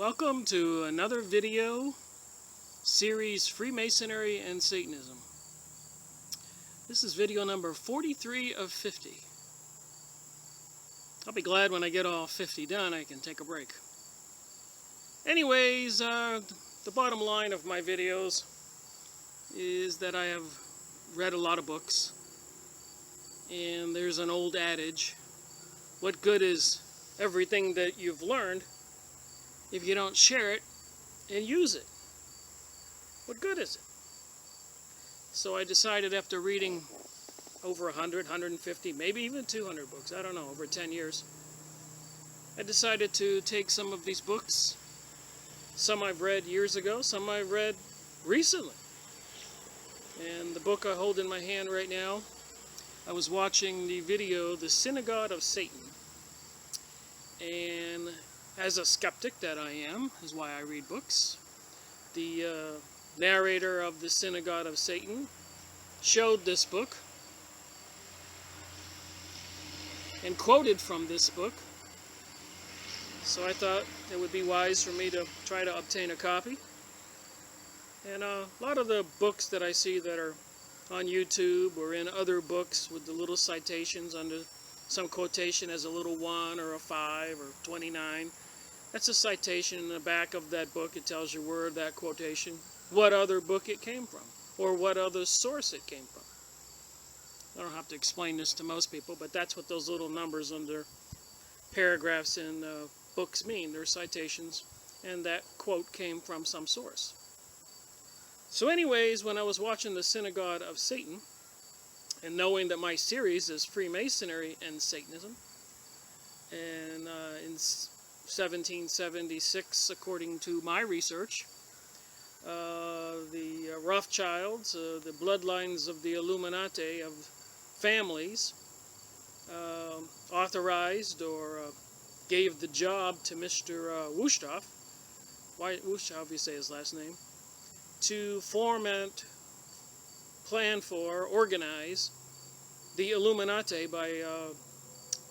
Welcome to another video series, Freemasonry and Satanism. This is video number 43 of 50. I'll be glad when I get all 50 done I can take a break. Anyways, the bottom line of my videos is that I have read a lot of books, and there's an old adage, what good is everything that you've learned if you don't share it and use it? What good is it? So I decided, after reading over 100, 150, maybe even 200 books, I don't know, over 10 years, I decided to take some of these books. Some I've read years ago, some I've read recently. And the book I hold in my hand right now, I was watching the video, The Synagogue of Satan. And as a skeptic that I am, is why I read books, the narrator of The Synagogue of Satan showed this book and quoted from this book. So I thought it would be wise for me to try to obtain a copy. And a lot of the books that I see that are on YouTube or in other books with the little citations under some quotation as a little 1 or a 5 or 29, that's a citation in the back of that book. It tells you where that quotation, what other book it came from, or what other source it came from. I don't have to explain this to most people, but that's what those little numbers under paragraphs in books mean. They're citations, and that quote came from some source. So anyways, when I was watching The Synagogue of Satan, and knowing that my series is Freemasonry and Satanism, and in 1776, according to my research, the Rothschilds, the bloodlines of the Illuminati of families, authorized or gave the job to Mr. Wusthof, why Wusthof you say his last name, to foment, plan for, organize the Illuminati by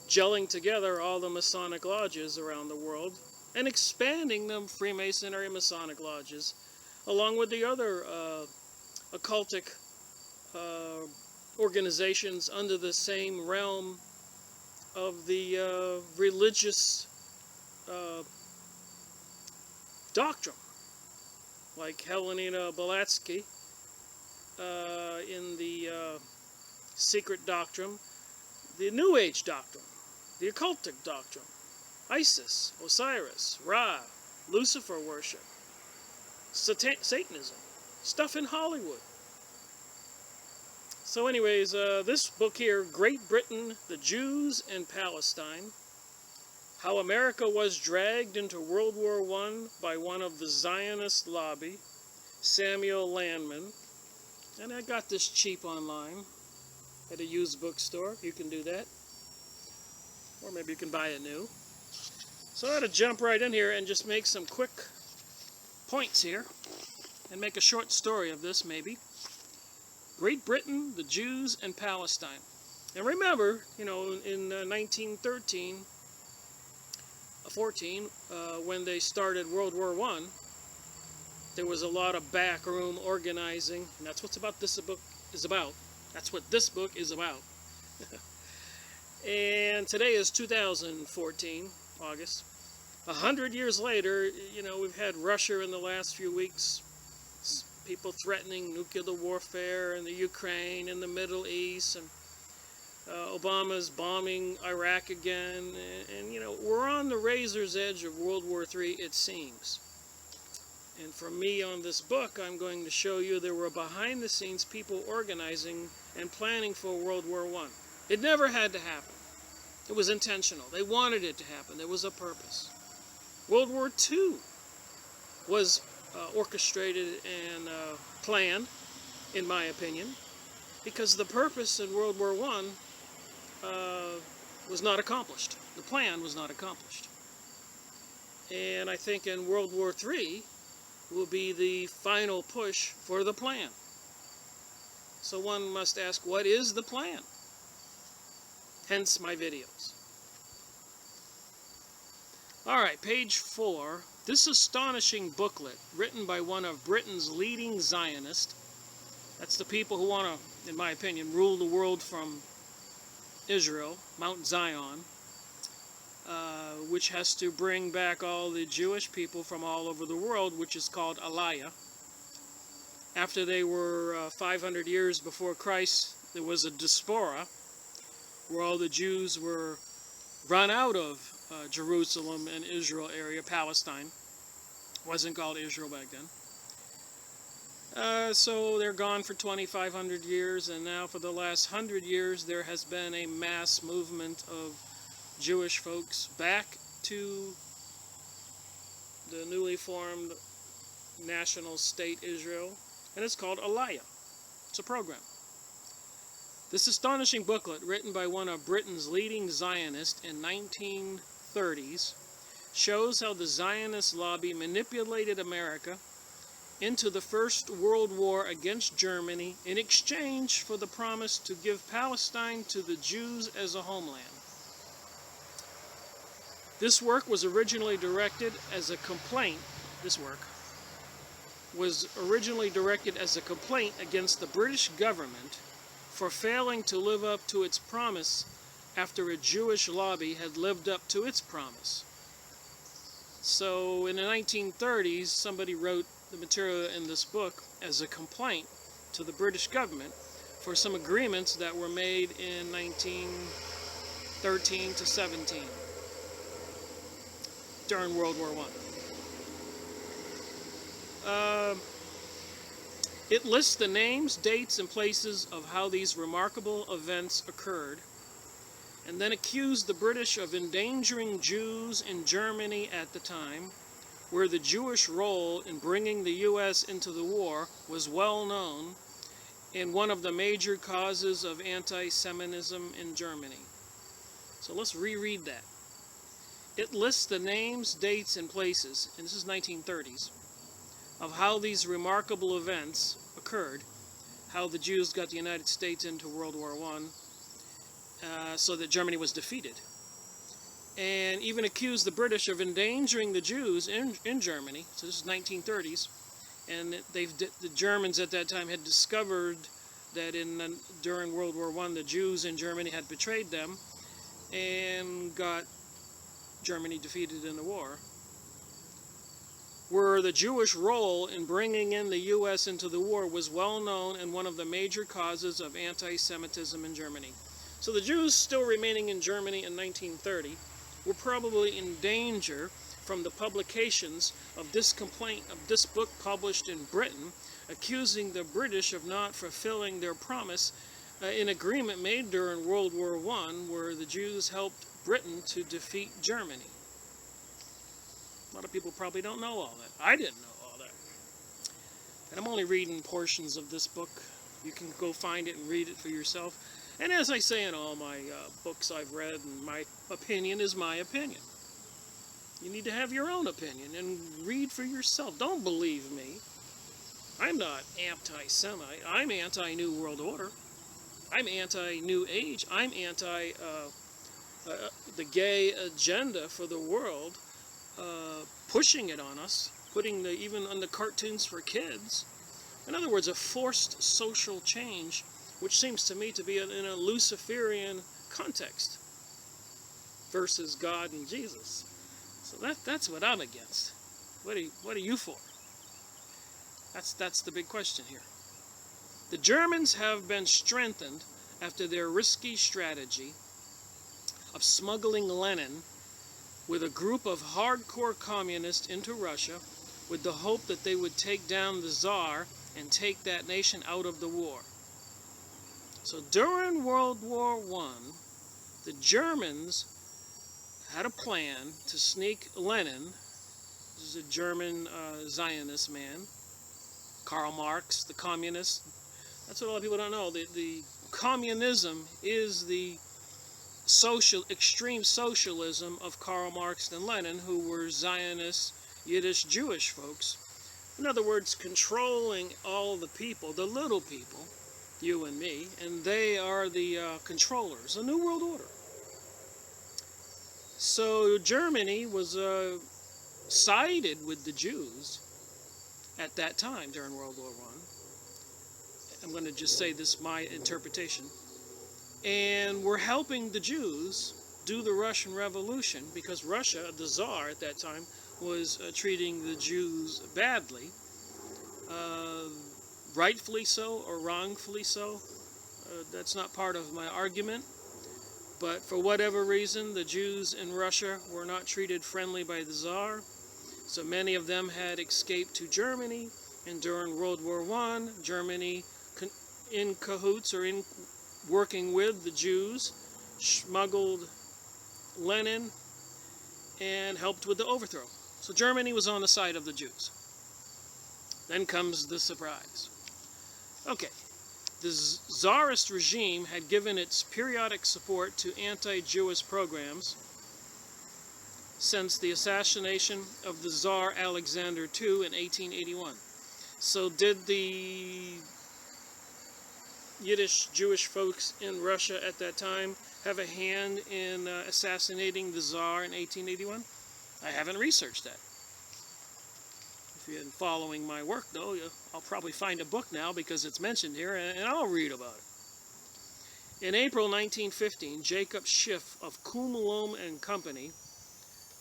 gelling together all the Masonic lodges around the world and expanding the Freemasonry Masonic lodges along with the other occultic organizations under the same realm of the religious doctrine, like Helena Blavatsky in the secret doctrine, the New Age doctrine, the occultic doctrine, Isis, Osiris, Ra, Lucifer worship, Satanism, stuff in Hollywood. So anyways, this book here, Great Britain, the Jews and Palestine, how America was dragged into World War I by one of the Zionist lobby, Samuel Landman. And I got this cheap online at a used bookstore. You can do that. Or maybe you can buy it new. So I had to jump right in here and just make some quick points here and make a short story of this, maybe. Great Britain, the Jews, and Palestine. And remember, you know, in 1913, 14, when they started World War I, there was a lot of backroom organizing, and that's what this book is about. That's what this book is about. And today is 2014, August. 100 years later, you know, we've had Russia in the last few weeks, people threatening nuclear warfare in the Ukraine, in the Middle East, and Obama's bombing Iraq again, and you know, we're on the razor's edge of World War III, it seems. And for me on this book, I'm going to show you there were behind-the-scenes people organizing and planning for World War I. It never had to happen. It was intentional. They wanted it to happen. There was a purpose. World War II was orchestrated and planned, in my opinion, because the purpose in World War I was not accomplished. The plan was not accomplished. And I think in World War III will be the final push for the plan. So one must ask, what is the plan? Hence my videos. Alright, page 4 This astonishing booklet, written by one of Britain's leading Zionists, that's the people who want to, in my opinion, rule the world from Israel, Mount Zion, which has to bring back all the Jewish people from all over the world, which is called Aliyah. After they were 500 years before Christ, there was a diaspora where all the Jews were run out of Jerusalem and Israel area, Palestine. Wasn't called Israel back then. So they're gone for 2,500 years, and now for the last 100 years there has been a mass movement of Jewish folks back to the newly formed national state Israel, and it's called Aliyah. It's a program. This astonishing booklet, written by one of Britain's leading Zionists in 1930s, shows how the Zionist lobby manipulated America into the First World War against Germany in exchange for the promise to give Palestine to the Jews as a homeland. This work was originally directed as a complaint. Against the British government for failing to live up to its promise after a Jewish lobby had lived up to its promise. So in the 1930s, somebody wrote the material in this book as a complaint to the British government for some agreements that were made in 1913 to 17 during World War I. It lists the names, dates, and places of how these remarkable events occurred, and then accused the British of endangering Jews in Germany at the time, where the Jewish role in bringing the U.S. into the war was well known and one of the major causes of anti-Semitism in Germany. So let's reread that. It lists the names, dates, and places, and this is 1930s, of how these remarkable events occurred, how the Jews got the United States into World War I, so that Germany was defeated. And even accused the British of endangering the Jews in Germany. So this is 1930s. And the Germans at that time had discovered that during World War I, the Jews in Germany had betrayed them and got Germany defeated in the war. Where the Jewish role in bringing in the U.S. into the war was well known and one of the major causes of anti-Semitism in Germany. So the Jews still remaining in Germany in 1930 were probably in danger from the publications of this complaint, of this book published in Britain, accusing the British of not fulfilling their promise in agreement made during World War I, where the Jews helped Britain to defeat Germany. A lot of people probably don't know all that. I didn't know all that. And I'm only reading portions of this book. You can go find it and read it for yourself. And as I say in all my books I've read, and my opinion is my opinion. You need to have your own opinion and read for yourself. Don't believe me. I'm not anti-Semite. I'm anti-New World Order. I'm anti-New Age. I'm anti the gay agenda for the world, pushing it on us, putting even on the cartoons for kids. In other words, a forced social change, which seems to me to be in a Luciferian context versus God and Jesus. So that's what I'm against. What are you for? That's the big question here. The Germans have been strengthened after their risky strategy of smuggling Lenin with a group of hardcore communists into Russia with the hope that they would take down the Tsar and take that nation out of the war. So during World War I, the Germans had a plan to sneak Lenin, this is a German Zionist man, Karl Marx, the communist. That's what a lot of people don't know. The communism is the extreme socialism of Karl Marx and Lenin, who were Zionist, Yiddish, Jewish folks. In other words, controlling all the people, the little people, you and me, and they are the controllers, the New World Order. So Germany was sided with the Jews at that time during World War I. I'm going to just say this, my interpretation. And were helping the Jews do the Russian Revolution because Russia, the Tsar at that time, was treating the Jews badly. Rightfully so or wrongfully so. That's not part of my argument. But for whatever reason, the Jews in Russia were not treated friendly by the Tsar. So many of them had escaped to Germany. And during World War I, Germany, in cahoots or in working with the Jews, smuggled Lenin and helped with the overthrow. So Germany was on the side of the Jews. Then comes the surprise. Okay, the Tsarist regime had given its periodic support to anti-Jewish programs since the assassination of the Tsar Alexander II in 1881. So did the Yiddish Jewish folks in Russia at that time have a hand in assassinating the Tsar in 1881? I haven't researched that. If you're following my work, though, I'll probably find a book now because it's mentioned here, and I'll read about it. In April 1915, Jacob Schiff of Kuhn, Lohm and Company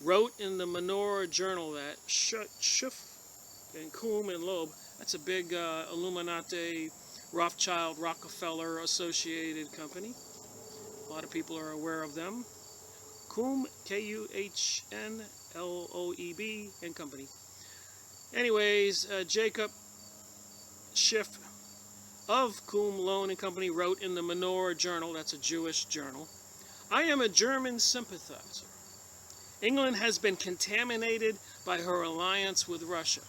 wrote in the Menorah Journal that Schiff and Kuhn and Loeb, that's a big Illuminati, Rothschild, Rockefeller associated company. A lot of people are aware of them. Kuhn, K-U-H-N-L-O-E-B and Company. Anyways, Jacob Schiff of Kuhn, Lohm and Company wrote in the Menorah Journal, that's a Jewish journal, I am a German sympathizer. England has been contaminated by her alliance with Russia.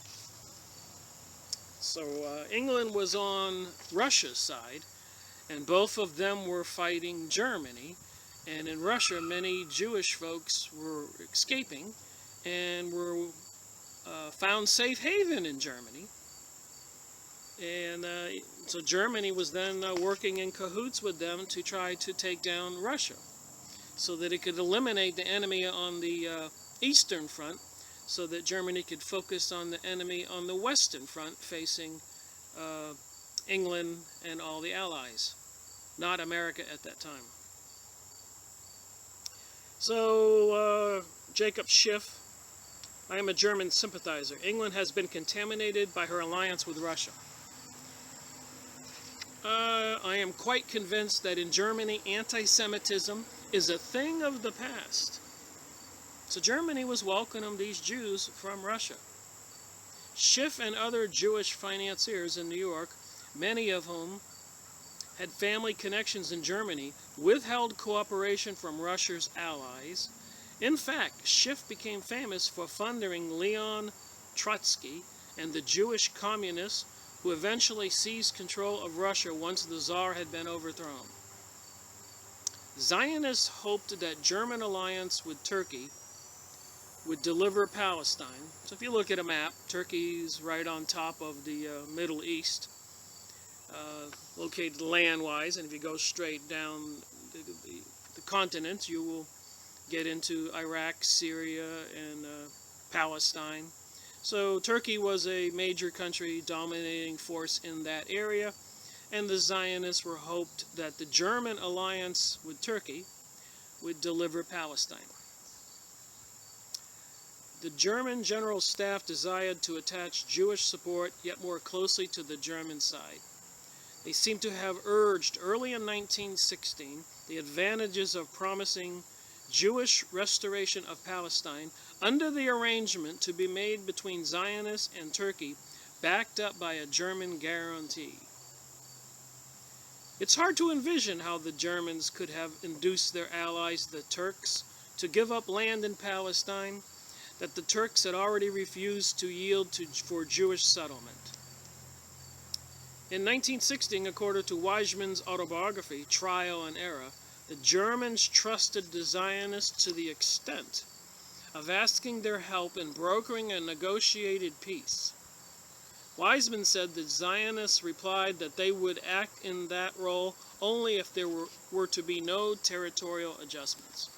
So England was on Russia's side, and both of them were fighting Germany. And in Russia, many Jewish folks were escaping and were found safe haven in Germany. And so Germany was then working in cahoots with them to try to take down Russia so that it could eliminate the enemy on the Eastern Front, so that Germany could focus on the enemy on the Western Front facing England and all the Allies, not America at that time. So Jacob Schiff, I am a German sympathizer. England has been contaminated by her alliance with Russia. I am quite convinced that in Germany, anti-Semitism is a thing of the past. So Germany was welcoming these Jews from Russia. Schiff and other Jewish financiers in New York, many of whom had family connections in Germany, withheld cooperation from Russia's allies. In fact, Schiff became famous for funding Leon Trotsky and the Jewish communists who eventually seized control of Russia once the Tsar had been overthrown. Zionists hoped that German alliance with Turkey would deliver Palestine. So if you look at a map, Turkey's right on top of the Middle East, located land-wise, and if you go straight down the continent, you will get into Iraq, Syria, and Palestine. So Turkey was a major country, dominating force in that area, and the Zionists were hoped that the German alliance with Turkey would deliver Palestine. The German General Staff desired to attach Jewish support yet more closely to the German side. They seem to have urged early in 1916 the advantages of promising Jewish restoration of Palestine under the arrangement to be made between Zionists and Turkey, backed up by a German guarantee. It's hard to envision how the Germans could have induced their allies, the Turks, to give up land in Palestine that the Turks had already refused to yield for Jewish settlement. In 1916, according to Weizmann's autobiography, Trial and Error, the Germans trusted the Zionists to the extent of asking their help in brokering a negotiated peace. Weizmann said that Zionists replied that they would act in that role only if there were to be no territorial adjustments.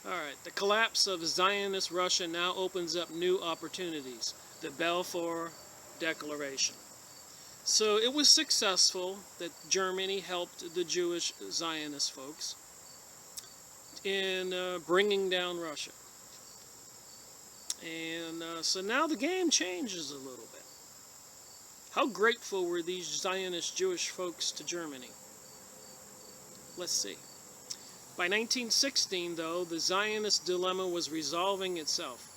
Alright, the collapse of Zionist Russia now opens up new opportunities. The Balfour Declaration. So it was successful that Germany helped the Jewish Zionist folks in bringing down Russia. And so now the game changes a little bit. How grateful were these Zionist Jewish folks to Germany? Let's see. By 1916, though, the Zionist dilemma was resolving itself.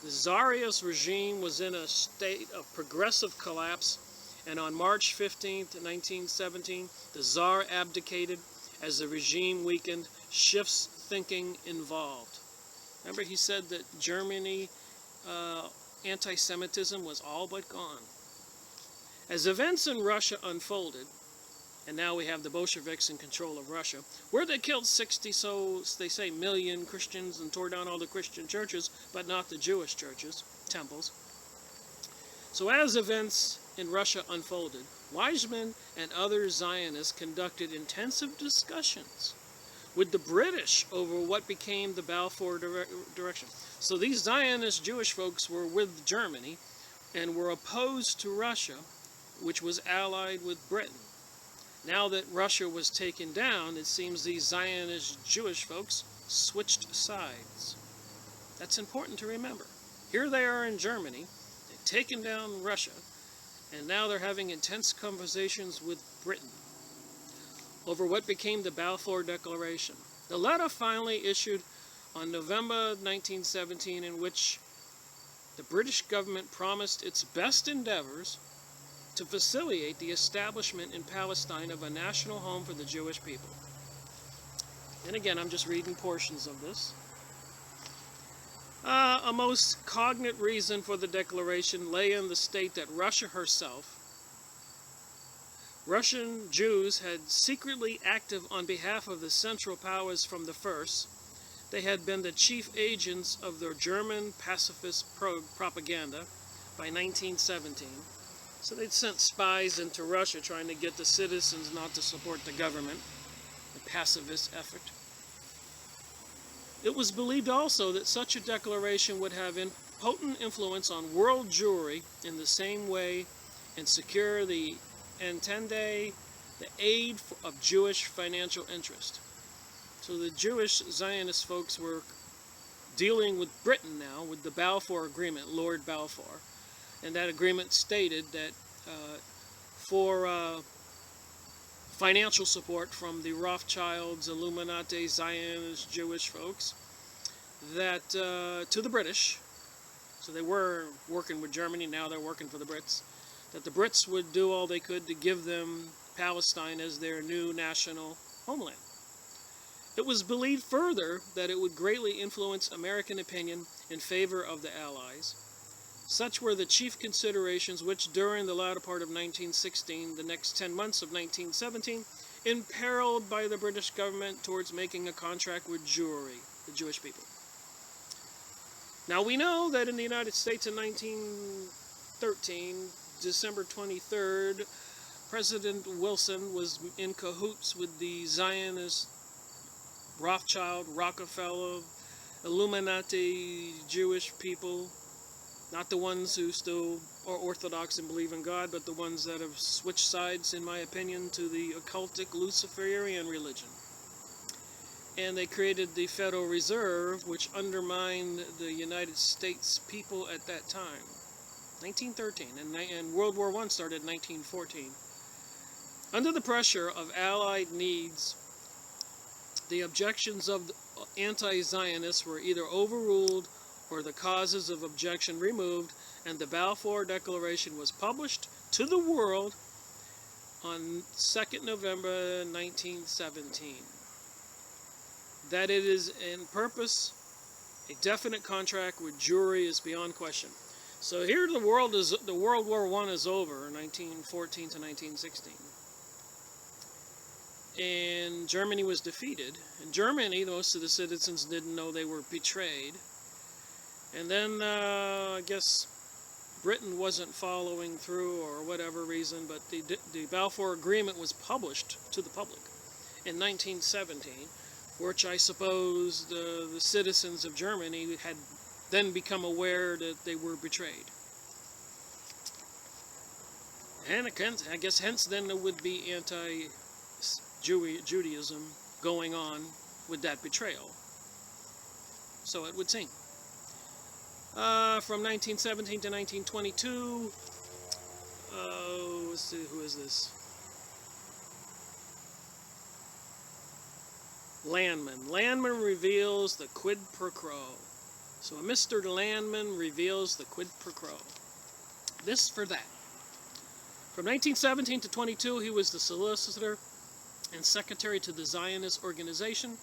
The Tsarist regime was in a state of progressive collapse, and on March 15, 1917, the Tsar abdicated as the regime weakened, shifts thinking involved. Remember, he said that Germany, anti-Semitism was all but gone. As events in Russia unfolded, and now we have the Bolsheviks in control of Russia, where they killed 60, so they say, million Christians and tore down all the Christian churches, but not the Jewish churches, temples. So as events in Russia unfolded, Weizmann and other Zionists conducted intensive discussions with the British over what became the Balfour Direction. So these Zionist Jewish folks were with Germany and were opposed to Russia, which was allied with Britain. Now that Russia was taken down, it seems these Zionist Jewish folks switched sides. That's important to remember. Here they are in Germany, they've taken down Russia, and now they're having intense conversations with Britain over what became the Balfour Declaration. The letter finally issued on November 1917, in which the British government promised its best endeavors to facilitate the establishment in Palestine of a national home for the Jewish people. And again, I'm just reading portions of this. A most cognate reason for the declaration lay in the state that Russia herself, Russian Jews had secretly acted on behalf of the Central Powers from the first. They had been the chief agents of their German pacifist propaganda by 1917. So they'd sent spies into Russia trying to get the citizens not to support the government, the pacifist effort. It was believed also that such a declaration would have potent influence on world Jewry in the same way and secure the entente, the aid of Jewish financial interest. So the Jewish Zionist folks were dealing with Britain now with the Balfour Agreement, Lord Balfour. And that agreement stated that for financial support from the Rothschilds, Illuminati, Zionist, Jewish folks, that to the British, so they were working with Germany, now they're working for the Brits, that the Brits would do all they could to give them Palestine as their new national homeland. It was believed further that it would greatly influence American opinion in favor of the Allies. Such were the chief considerations which, during the latter part of 1916, the next 10 months of 1917, imperiled by the British government towards making a contract with Jewry, the Jewish people. Now we know that in the United States in 1913, December 23rd, President Wilson was in cahoots with the Zionist Rothschild, Rockefeller, Illuminati Jewish people. Not the ones who still are Orthodox and believe in God, but the ones that have switched sides, in my opinion, to the occultic Luciferian religion. And they created the Federal Reserve, which undermined the United States people at that time. 1913, and World War I started in 1914. Under the pressure of Allied needs, the objections of the anti-Zionists were either overruled or the causes of objection removed, and the Balfour Declaration was published to the world on 2nd November 1917. That it is in purpose a definite contract with Jewry is beyond question. So here the World War I is over, 1914 to 1916. And Germany was defeated. In Germany, most of the citizens didn't know they were betrayed. And then, I guess, Britain wasn't following through or whatever reason, but the Balfour Agreement was published to the public in 1917, which I suppose the citizens of Germany had then become aware that they were betrayed. And I guess hence then there would be anti-Judaism going on with that betrayal. So it would seem. From 1917 to 1922, let's see, who is this? Landman. Landman reveals the quid pro quo. So Mr. Landman reveals the quid pro quo. This for that. From 1917 to 22, he was the solicitor and secretary to the Zionist organization,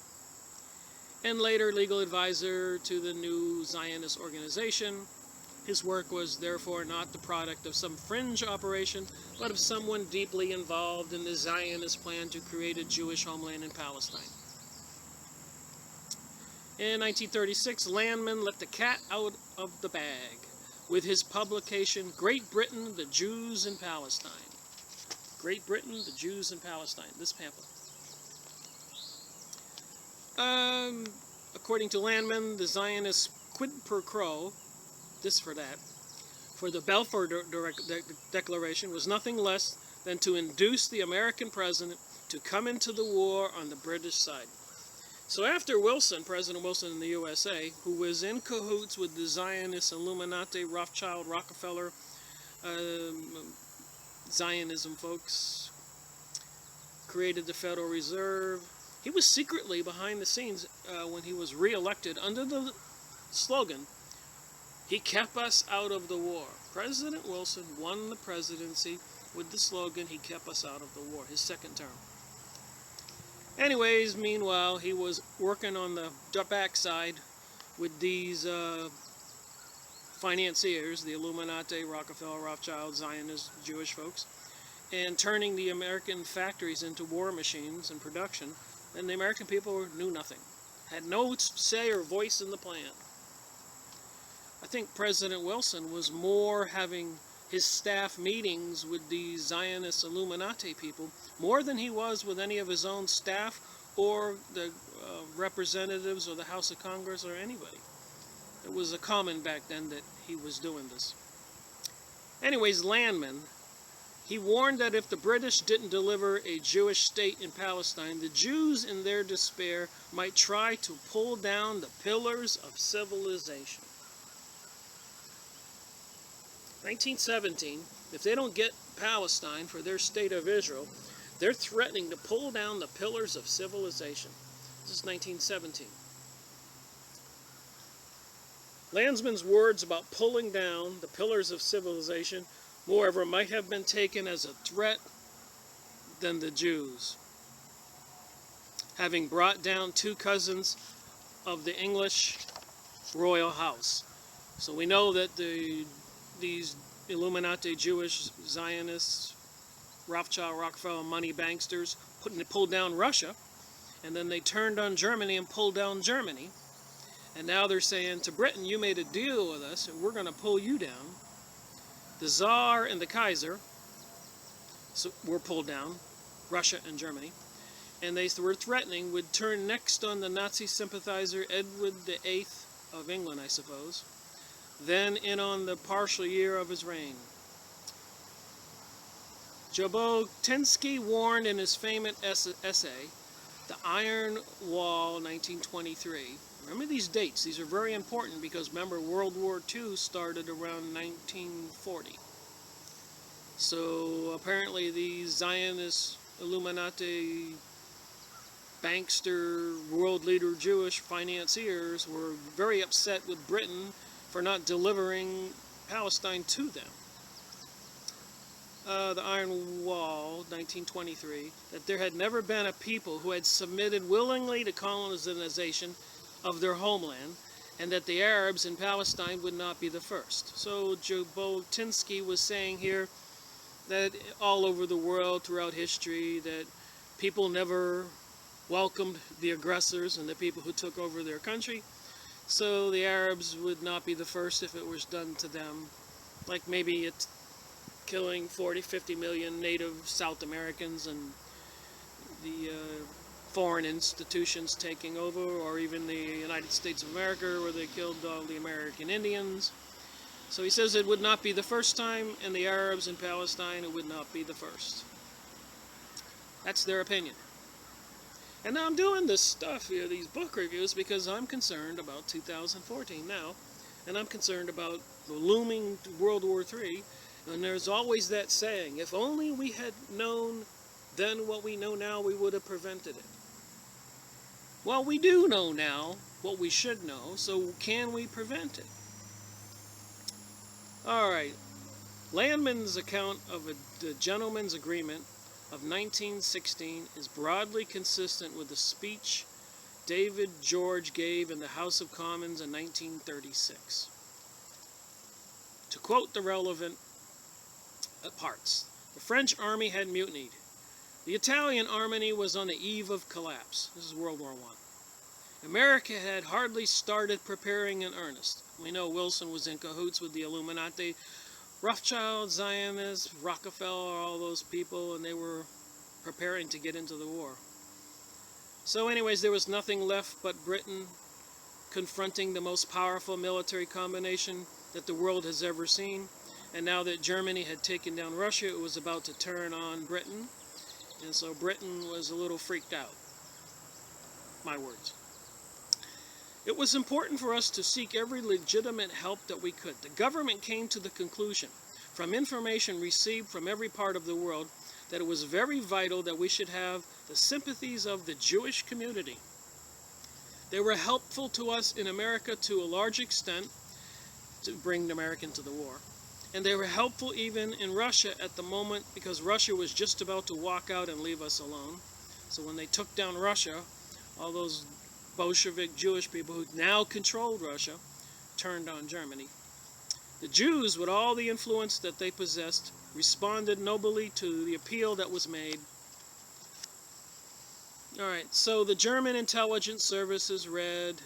and later legal advisor to the new Zionist organization. His work was therefore not the product of some fringe operation, but of someone deeply involved in the Zionist plan to create a Jewish homeland in Palestine. In 1936, Landman let the cat out of the bag with his publication, Great Britain, the Jews in Palestine. Great Britain, the Jews in Palestine, this pamphlet. According to Landman, the Zionist quid pro quo, this for that, for the Balfour Declaration was nothing less than to induce the American president to come into the war on the British side. So after Wilson, President Wilson in the USA, who was in cahoots with the Zionist Illuminati, Rothschild, Rockefeller, Zionism folks, created the Federal Reserve. He was secretly behind the scenes when he was re-elected under the slogan, "He kept us out of the war." President Wilson won the presidency with the slogan, "He kept us out of the war," his second term. Anyways, meanwhile, he was working on the backside with these financiers, the Illuminati, Rockefeller, Rothschild, Zionist, Jewish folks, and turning the American factories into war machines and production, and the American people knew nothing, had no say or voice in the plan. I think President Wilson was more having his staff meetings with the Zionist Illuminati people more than he was with any of his own staff or the representatives or the House of Congress or anybody. It was a common back then that he was doing this. Anyways, Landman, he warned that if the British didn't deliver a Jewish state in Palestine, the Jews in their despair might try to pull down the pillars of civilization. 1917, if they don't get Palestine for their state of Israel, they're threatening to pull down the pillars of civilization. This is 1917. Landman's words about pulling down the pillars of civilization, moreover, might have been taken as a threat than the Jews, having brought down two cousins of the English royal house. So we know that these Illuminati, Jewish, Zionists, Rothschild, Rockefeller, money banksters pulled down Russia, and then they turned on Germany and pulled down Germany. And now they're saying to Britain, you made a deal with us, and we're going to pull you down. The Tsar and the Kaiser were pulled down, Russia and Germany, and they were threatening would turn next on the Nazi sympathizer Edward VIII of England, I suppose, then in on the partial year of his reign. Jabotinsky warned in his famous essay, The Iron Wall, 1923. Remember these dates. These are very important because, remember, World War II started around 1940. So apparently these Zionist, Illuminati, bankster, world leader Jewish financiers were very upset with Britain for not delivering Palestine to them. The Iron Wall, 1923, that there had never been a people who had submitted willingly to colonization of their homeland, and that the Arabs in Palestine would not be the first. So Jabotinsky was saying here that all over the world throughout history that people never welcomed the aggressors and the people who took over their country, so the Arabs would not be the first if it was done to them, like maybe it's killing 40-50 million native South Americans and the foreign institutions taking over, or even the United States of America where they killed all the American Indians. So he says it would not be the first time, and the Arabs in Palestine, it would not be the first. That's their opinion. And now I'm doing this stuff here, these book reviews, because I'm concerned about 2014 now, and I'm concerned about the looming World War III. And there's always that saying, if only we had known then what we know now, we would have prevented it. Well, we do know now what we should know, so can we prevent it? Alright, Landman's account of the Gentleman's Agreement of 1916 is broadly consistent with the speech David George gave in the House of Commons in 1936. To quote the relevant parts, the French army had mutinied. The Italian army was on the eve of collapse. This is World War I. America had hardly started preparing in earnest. We know Wilson was in cahoots with the Illuminati, Rothschild, Zionists, Rockefeller, all those people, and they were preparing to get into the war. So anyways, there was nothing left but Britain confronting the most powerful military combination that the world has ever seen. And now that Germany had taken down Russia, it was about to turn on Britain. And so Britain was a little freaked out. My words. It was important for us to seek every legitimate help that we could. The government came to the conclusion, from information received from every part of the world, that it was very vital that we should have the sympathies of the Jewish community. They were helpful to us in America to a large extent to bring America into the war. And they were helpful even in Russia at the moment, because Russia was just about to walk out and leave us alone. So when they took down Russia, all those Bolshevik Jewish people who now controlled Russia turned on Germany. The Jews, with all the influence that they possessed, responded nobly to the appeal that was made. Alright, so the German intelligence services read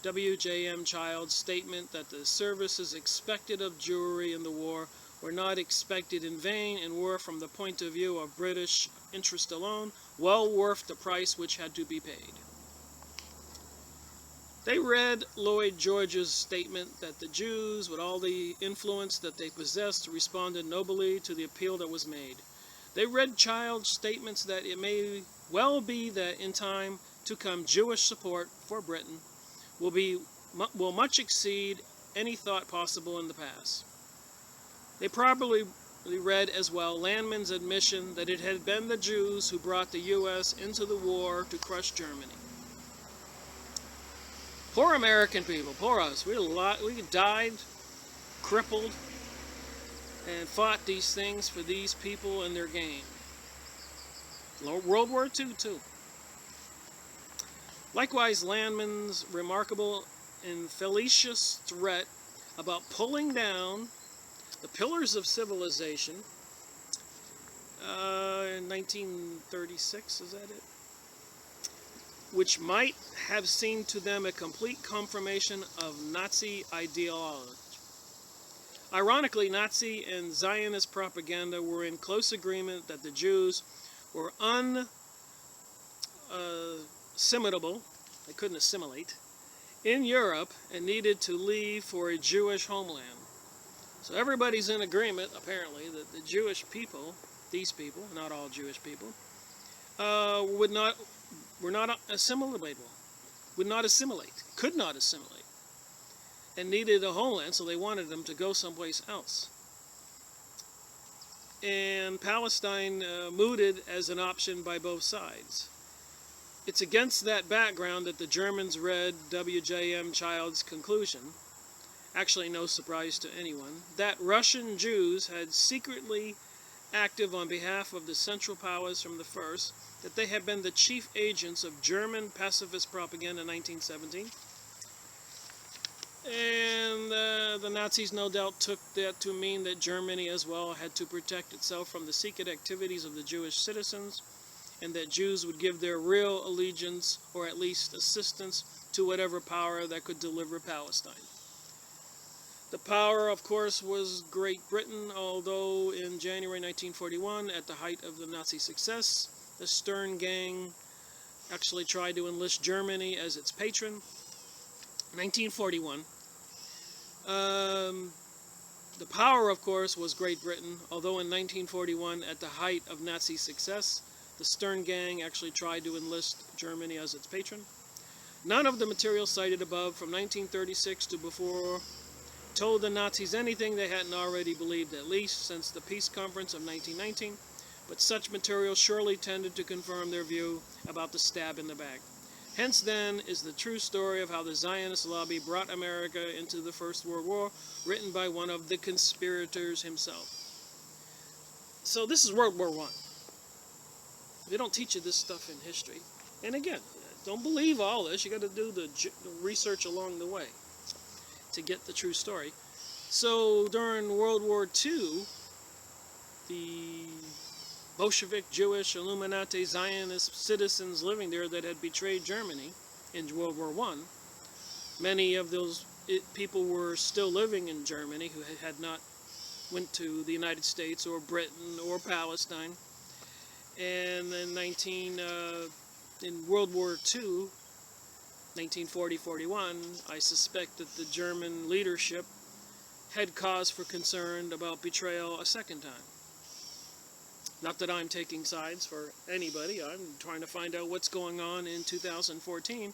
W.J.M. Child's statement that the services expected of Jewry in the war were not expected in vain and were, from the point of view of British interest alone, well worth the price which had to be paid. They read Lloyd George's statement that the Jews, with all the influence that they possessed, responded nobly to the appeal that was made. They read Child's statements that it may well be that in time to come Jewish support for Britain will much exceed any thought possible in the past. They probably read as well Landman's admission that it had been the Jews who brought the U.S. into the war to crush Germany. Poor American people, poor us. We died, crippled, and fought these things for these people and their gain. World War II, too. Likewise, Landman's remarkable and fallacious threat about pulling down the pillars of civilization in 1936, is that it? Which might have seemed to them a complete confirmation of Nazi ideology. Ironically, Nazi and Zionist propaganda were in close agreement that the Jews were unassimitable, they couldn't assimilate, in Europe and needed to leave for a Jewish homeland. So everybody's in agreement, apparently, that the Jewish people, these people, not all Jewish people, were not assimilatable, could not assimilate, and needed a homeland, so they wanted them to go someplace else. And Palestine mooted as an option by both sides. It's against that background that the Germans read W.J.M. Child's conclusion, actually no surprise to anyone, that Russian Jews had secretly acted on behalf of the Central Powers from the first, that they had been the chief agents of German pacifist propaganda in 1917. And the Nazis no doubt took that to mean that Germany as well had to protect itself from the secret activities of the Jewish citizens, and that Jews would give their real allegiance, or at least assistance, to whatever power that could deliver Palestine. The power, of course, was Great Britain, although in January 1941, at the height of the Nazi success, the Stern Gang actually tried to enlist Germany as its patron. 1941. The power, of course, was Great Britain, although in 1941, at the height of Nazi success, the Stern Gang actually tried to enlist Germany as its patron. None of the material cited above from 1936 to before told the Nazis anything they hadn't already believed, at least since the Peace Conference of 1919, but such material surely tended to confirm their view about the stab in the back. Hence, then, is the true story of how the Zionist lobby brought America into the First World War, written by one of the conspirators himself. So this is World War I. They don't teach you this stuff in history. And again, don't believe all this. You got to do the research along the way to get the true story. So during World War II, the Bolshevik, Jewish, Illuminati, Zionist citizens living there that had betrayed Germany in World War I, many of those people were still living in Germany who had not went to the United States or Britain or Palestine. And in World War II, 1940-41, I suspect that the German leadership had cause for concern about betrayal a second time. Not that I'm taking sides for anybody. I'm trying to find out what's going on in 2014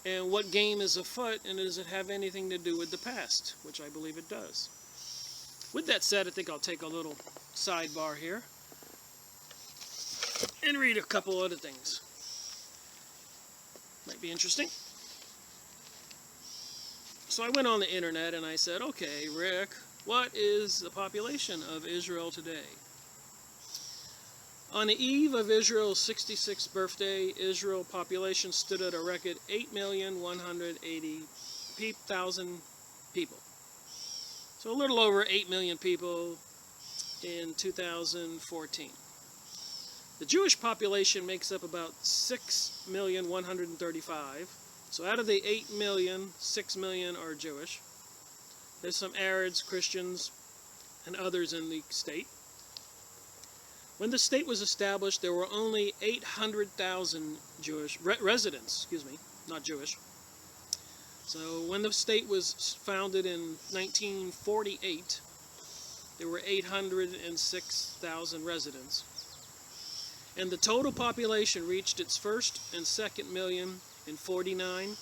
and what game is afoot, and does it have anything to do with the past, which I believe it does. With that said, I think I'll take a little sidebar here and read a couple other things. Might be interesting. So I went on the internet and I said, okay, Rick, what is the population of Israel today? On the eve of Israel's 66th birthday, Israel population stood at a record 8,180,000 people. So a little over 8 million people in 2014. The Jewish population makes up about 6,135,000. So out of the 8 million, 6 million are Jewish. There's some Arabs, Christians, and others in the state. When the state was established, there were only 800,000 Jewish residents, not Jewish. So when the state was founded in 1948, there were 806,000 residents. And the total population reached its first and second million in 49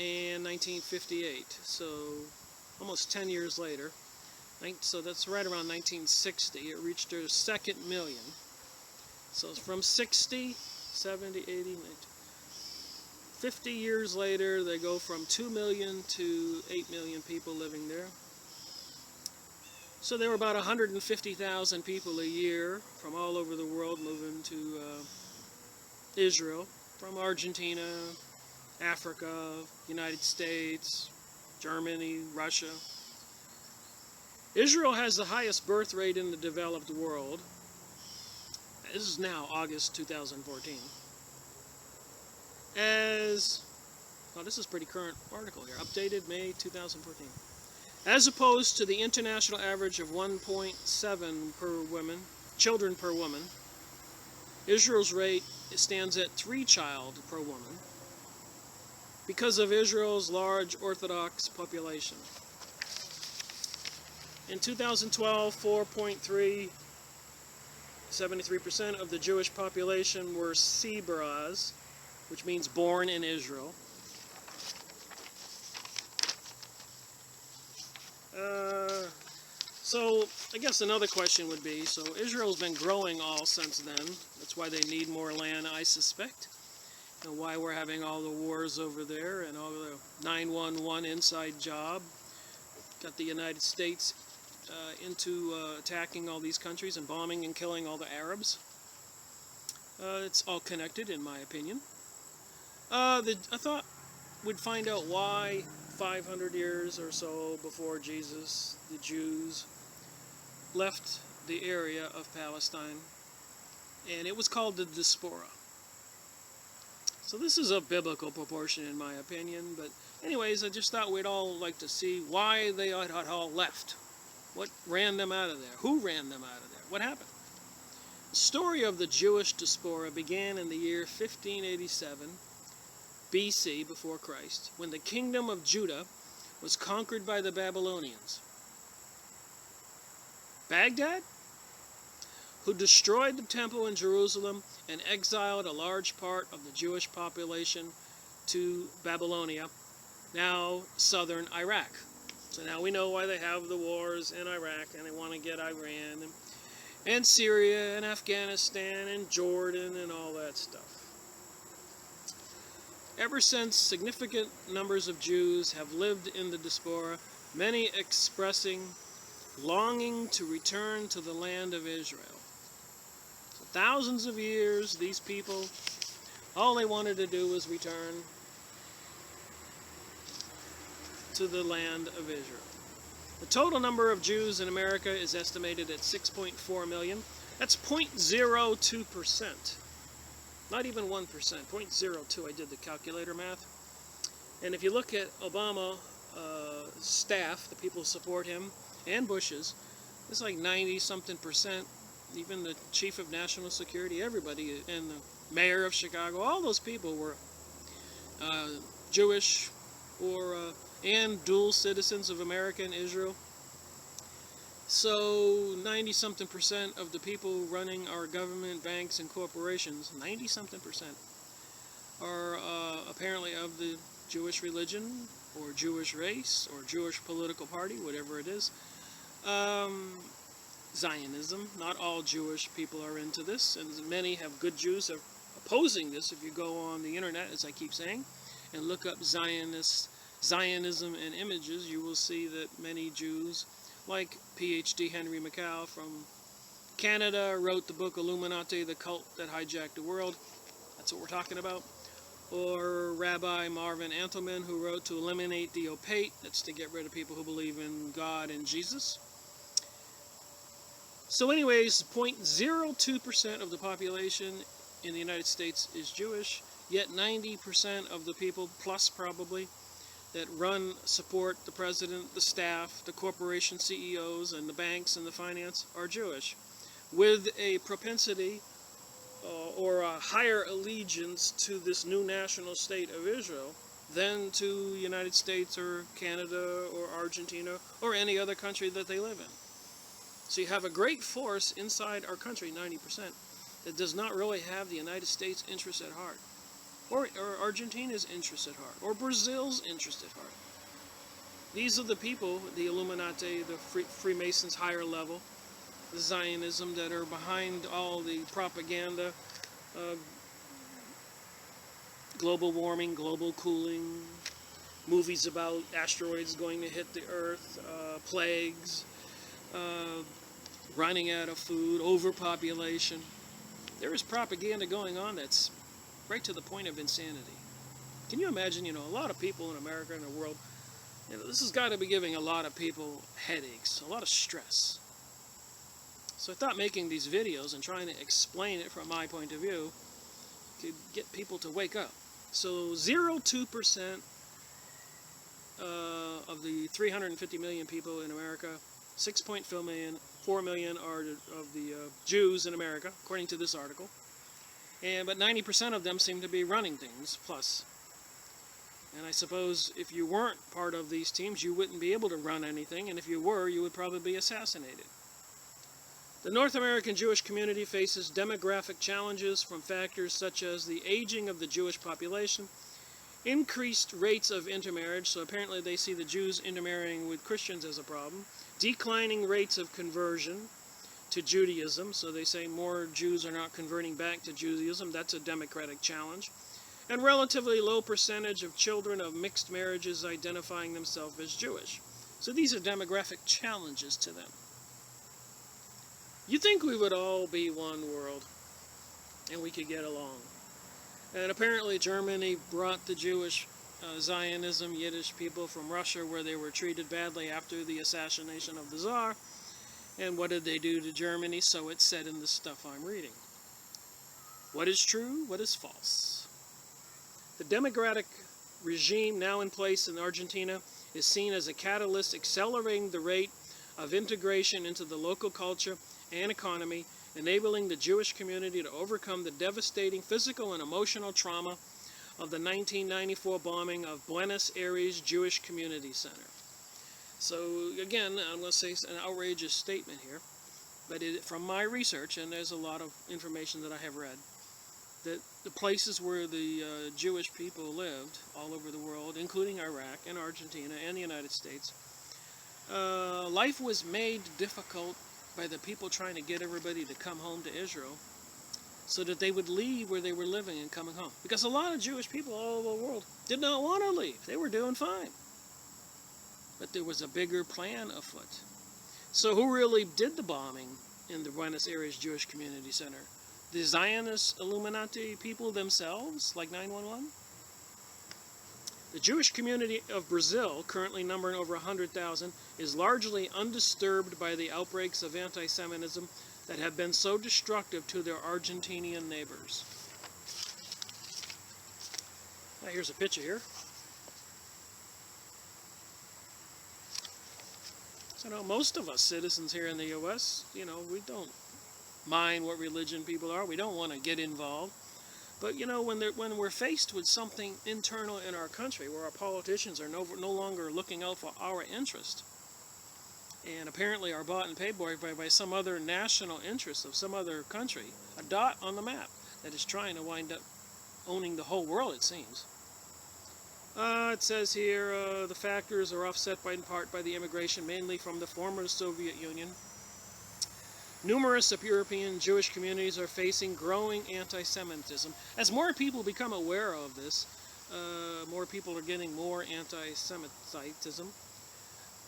and 1958. So almost 10 years later. So that's right around 1960, it reached their second million. So from 60, 70, 80, 90, 50 years later, they go from 2 million to 8 million people living there. So there were about 150,000 people a year from all over the world moving to Israel, from Argentina, Africa, United States, Germany, Russia. Israel has the highest birth rate in the developed world. This is now August 2014. This is a pretty current article here, updated May 2014. As opposed to the international average of 1.7 children per woman, Israel's rate stands at 3 children per woman because of Israel's large Orthodox population. In 2012, 73% of the Jewish population were Sebras, which means born in Israel. So I guess another question would be, so Israel's been growing all since then. That's why they need more land, I suspect. And why we're having all the wars over there and all the 911 inside job. Got the United States into attacking all these countries and bombing and killing all the Arabs. It's all connected, in my opinion. I thought we'd find out why 500 years or so before Jesus, the Jews left the area of Palestine, and it was called the diaspora. So this is a biblical proportion, in my opinion, but anyways, I just thought we'd all like to see why they all left. What ran them out of there? Who ran them out of there? What happened? The story of the Jewish diaspora began in the year 1587 BC, before Christ, when the kingdom of Judah was conquered by the Babylonians. Baghdad, who destroyed the temple in Jerusalem and exiled a large part of the Jewish population to Babylonia, now southern Iraq. So now we know why they have the wars in Iraq, and they want to get Iran and Syria and Afghanistan and Jordan and all that stuff. Ever since, significant numbers of Jews have lived in the diaspora, many expressing longing to return to the land of Israel. So thousands of years, these people, all they wanted to do was return to the land of Israel. The total number of Jews in America is estimated at 6.4 million. That's 0.02%. Not even 1%, 0.02. I did the calculator math. And if you look at Obama staff, the people who support him, and Bush's, it's like 90-something%. Even the chief of national security, everybody, and the mayor of Chicago, all those people were Jewish or and dual citizens of America and Israel. So 90-something% of the people running our government, banks, and corporations, 90-something% are apparently of the Jewish religion, or Jewish race, or Jewish political party, whatever it is. Zionism. Not all Jewish people are into this, and many have good Jews are opposing this. If you go on the internet, as I keep saying, and look up Zionism and images, you will see that many Jews, like PhD Henry McCow from Canada, wrote the book Illuminati, the Cult That Hijacked the World. That's what we're talking about. Or Rabbi Marvin Antelman, who wrote To Eliminate the Opate. That's to get rid of people who believe in God and Jesus. So anyways, 0.02% of the population in the United States is Jewish, yet 90% of the people, plus probably, that support the president, the staff, the corporation CEOs, and the banks and the finance are Jewish, with a propensity or a higher allegiance to this new national state of Israel than to the United States or Canada or Argentina or any other country that they live in. So you have a great force inside our country, 90%, that does not really have the United States' interest at heart, or Argentina's interest at heart, or Brazil's interest at heart. These are the people, the Illuminati, the Freemasons higher level, the Zionism, that are behind all the propaganda, global warming, global cooling, movies about asteroids going to hit the Earth, plagues, running out of food, overpopulation. There is propaganda going on that's right to the point of insanity. Can you imagine, a lot of people in America and the world, this has got to be giving a lot of people headaches, a lot of stress. So I thought making these videos and trying to explain it from my point of view could get people to wake up. So 0.02% of the 350 million people in America, 6.4 million are of the Jews in America, according to this article. But 90% of them seem to be running things, plus. And I suppose if you weren't part of these teams, you wouldn't be able to run anything, and if you were, you would probably be assassinated. The North American Jewish community faces demographic challenges from factors such as the aging of the Jewish population, increased rates of intermarriage, so apparently they see the Jews intermarrying with Christians as a problem, declining rates of conversion to Judaism, so they say more Jews are not converting back to Judaism. That's a democratic challenge. And relatively low percentage of children of mixed marriages identifying themselves as Jewish. So these are demographic challenges to them. You'd think we would all be one world and we could get along. And apparently Germany brought the Jewish Zionism, Yiddish people from Russia, where they were treated badly after the assassination of the Tsar. And what did they do to Germany? So it's said in the stuff I'm reading. What is true? What is false? The democratic regime now in place in Argentina is seen as a catalyst accelerating the rate of integration into the local culture and economy enabling the Jewish community to overcome the devastating physical and emotional trauma of the 1994 bombing of Buenos Aires Jewish Community Center. So again, I'm going to say an outrageous statement here, but from my research, and there's a lot of information that I have read, that the places where the Jewish people lived all over the world, including Iraq and Argentina and the United States, life was made difficult by the people trying to get everybody to come home to Israel so that they would leave where they were living and coming home. Because a lot of Jewish people all over the world did not want to leave. They were doing fine. But there was a bigger plan afoot. So who really did the bombing in the Buenos Aires Jewish Community Center? The Zionist Illuminati people themselves, like 911? The Jewish community of Brazil, currently numbering over 100,000, is largely undisturbed by the outbreaks of anti-Semitism that have been so destructive to their Argentinian neighbors. Now here's a picture here. So most of us citizens here in the U.S., we don't mind what religion people are. We don't want to get involved. But when we're faced with something internal in our country where our politicians are no longer looking out for our interest, and apparently are bought and paid for by some other national interest of some other country, a dot on the map that is trying to wind up owning the whole world, it seems. It says here the factors are offset in part by the immigration mainly from the former Soviet Union. Numerous European Jewish communities are facing growing anti-Semitism. As more people become aware of this, more people are getting more anti-Semitism.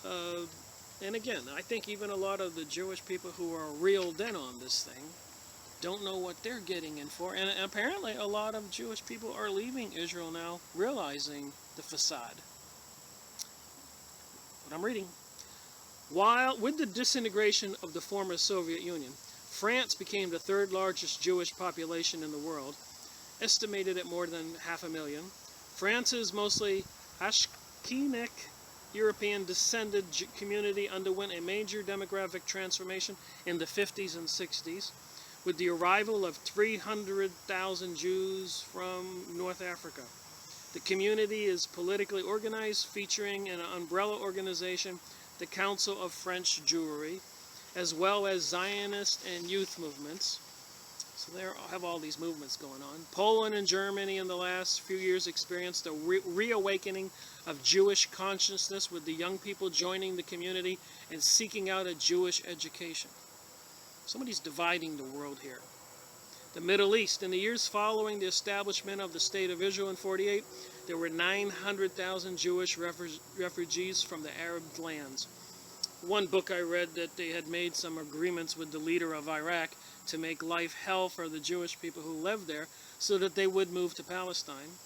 And again, I think even a lot of the Jewish people who are reeled in on this thing don't know what they're getting in for. And apparently a lot of Jewish people are leaving Israel now, realizing the facade. What I'm reading. While with the disintegration of the former Soviet Union, France became the third largest Jewish population in the world, estimated at more than 500,000. France's mostly Ashkenazic European descended community underwent a major demographic transformation in the 50s and 60s, with the arrival of 300,000 Jews from North Africa. The community is politically organized, featuring an umbrella organization, the Council of French Jewry, as well as Zionist and youth movements. So they have all these movements going on. Poland and Germany in the last few years experienced a reawakening of Jewish consciousness, with the young people joining the community and seeking out a Jewish education. Somebody's dividing the world here. The Middle East. In the years following the establishment of the State of Israel in 1948, there were 900,000 Jewish refugees from the Arab lands. One book I read that they had made some agreements with the leader of Iraq to make life hell for the Jewish people who lived there so that they would move to Palestine.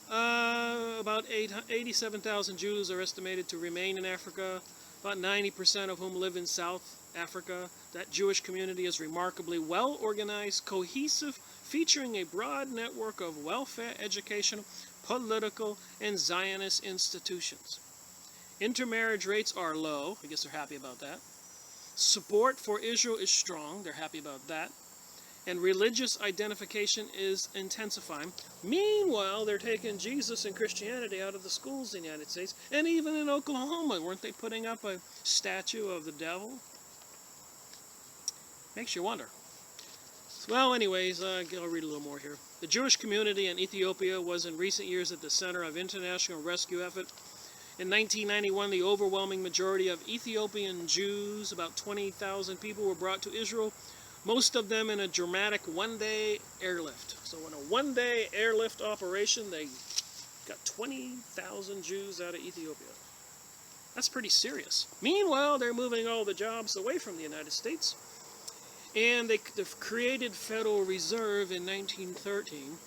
About 87,000 Jews are estimated to remain in Africa, about 90% of whom live in South Africa. That Jewish community is remarkably well organized, cohesive, featuring a broad network of welfare, educational, political, and Zionist institutions. Intermarriage rates are low. I guess they're happy about that. Support for Israel is strong. They're happy about that. And religious identification is intensifying. Meanwhile, they're taking Jesus and Christianity out of the schools in the United States. And even in Oklahoma, weren't they putting up a statue of the devil? Makes you wonder. Well, anyways, I'll read a little more here. The Jewish community in Ethiopia was in recent years at the center of international rescue effort. In 1991, the overwhelming majority of Ethiopian Jews, about 20,000 people, were brought to Israel, most of them in a dramatic one-day airlift. So in a one-day airlift operation, they got 20,000 Jews out of Ethiopia. That's pretty serious. Meanwhile, they're moving all the jobs away from the United States. And they created Federal Reserve in 1913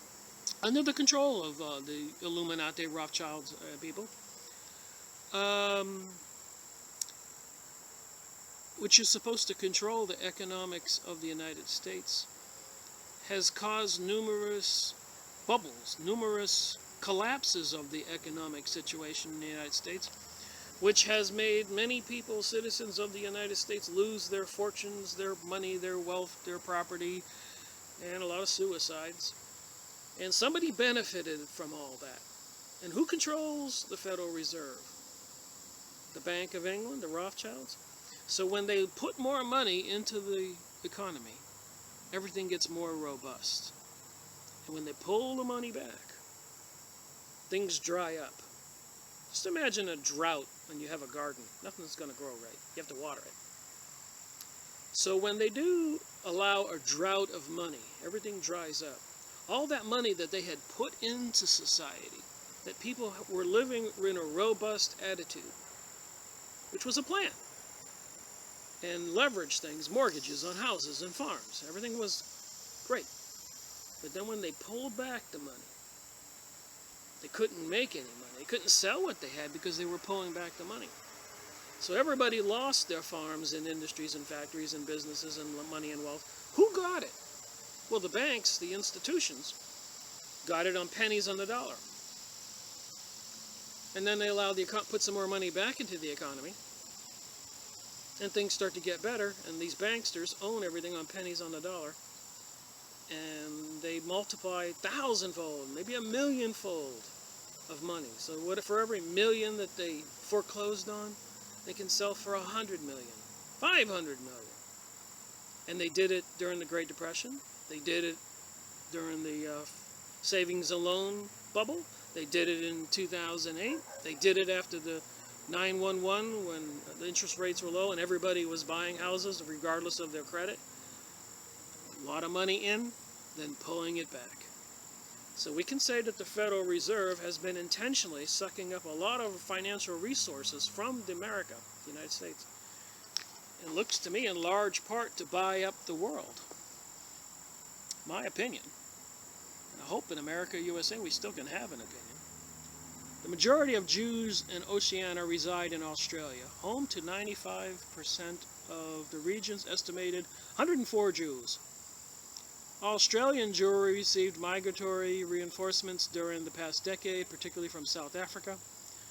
under the control of the Illuminati Rothschild people, which is supposed to control the economics of the United States, has caused numerous bubbles, numerous collapses of the economic situation in the United States. which has made many people, citizens of the United States, lose their fortunes, their money, their wealth, their property, and a lot of suicides. And somebody benefited from all that. And who controls the Federal Reserve? The Bank of England, the Rothschilds? So when they put more money into the economy, everything gets more robust. And when they pull the money back, things dry up. Just imagine a drought when you have a garden. Nothing's going to grow right. You have to water it. So when they do allow a drought of money, everything dries up. All that money that they had put into society, that people were living in a robust attitude, which was a plan, and leverage things, mortgages on houses and farms. Everything was great. But then when they pulled back the money, they couldn't make any money. They couldn't sell what they had because they were pulling back the money. So everybody lost their farms and industries and factories and businesses and money and wealth. Who got it? Well, the banks, the institutions, got it on pennies on the dollar. And then they allowed put some more money back into the economy, and things start to get better, and these banksters own everything on pennies on the dollar, and they multiply 1,000-fold, maybe 1,000,000-fold of money. So what if for every million that they foreclosed on, they can sell for 100 million, 500 million. And they did it during the Great Depression. They did it during the savings and loan bubble. They did it in 2008. They did it after the 9/11 when the interest rates were low and everybody was buying houses regardless of their credit. A lot of money in, then pulling it back. So we can say that the Federal Reserve has been intentionally sucking up a lot of financial resources from America, the United States. It looks to me in large part to buy up the world. My opinion. And I hope in America, USA, we still can have an opinion. The majority of Jews in Oceania reside in Australia, home to 95% of the region's estimated 104 Jews. Australian Jewry received migratory reinforcements during the past decade, particularly from South Africa,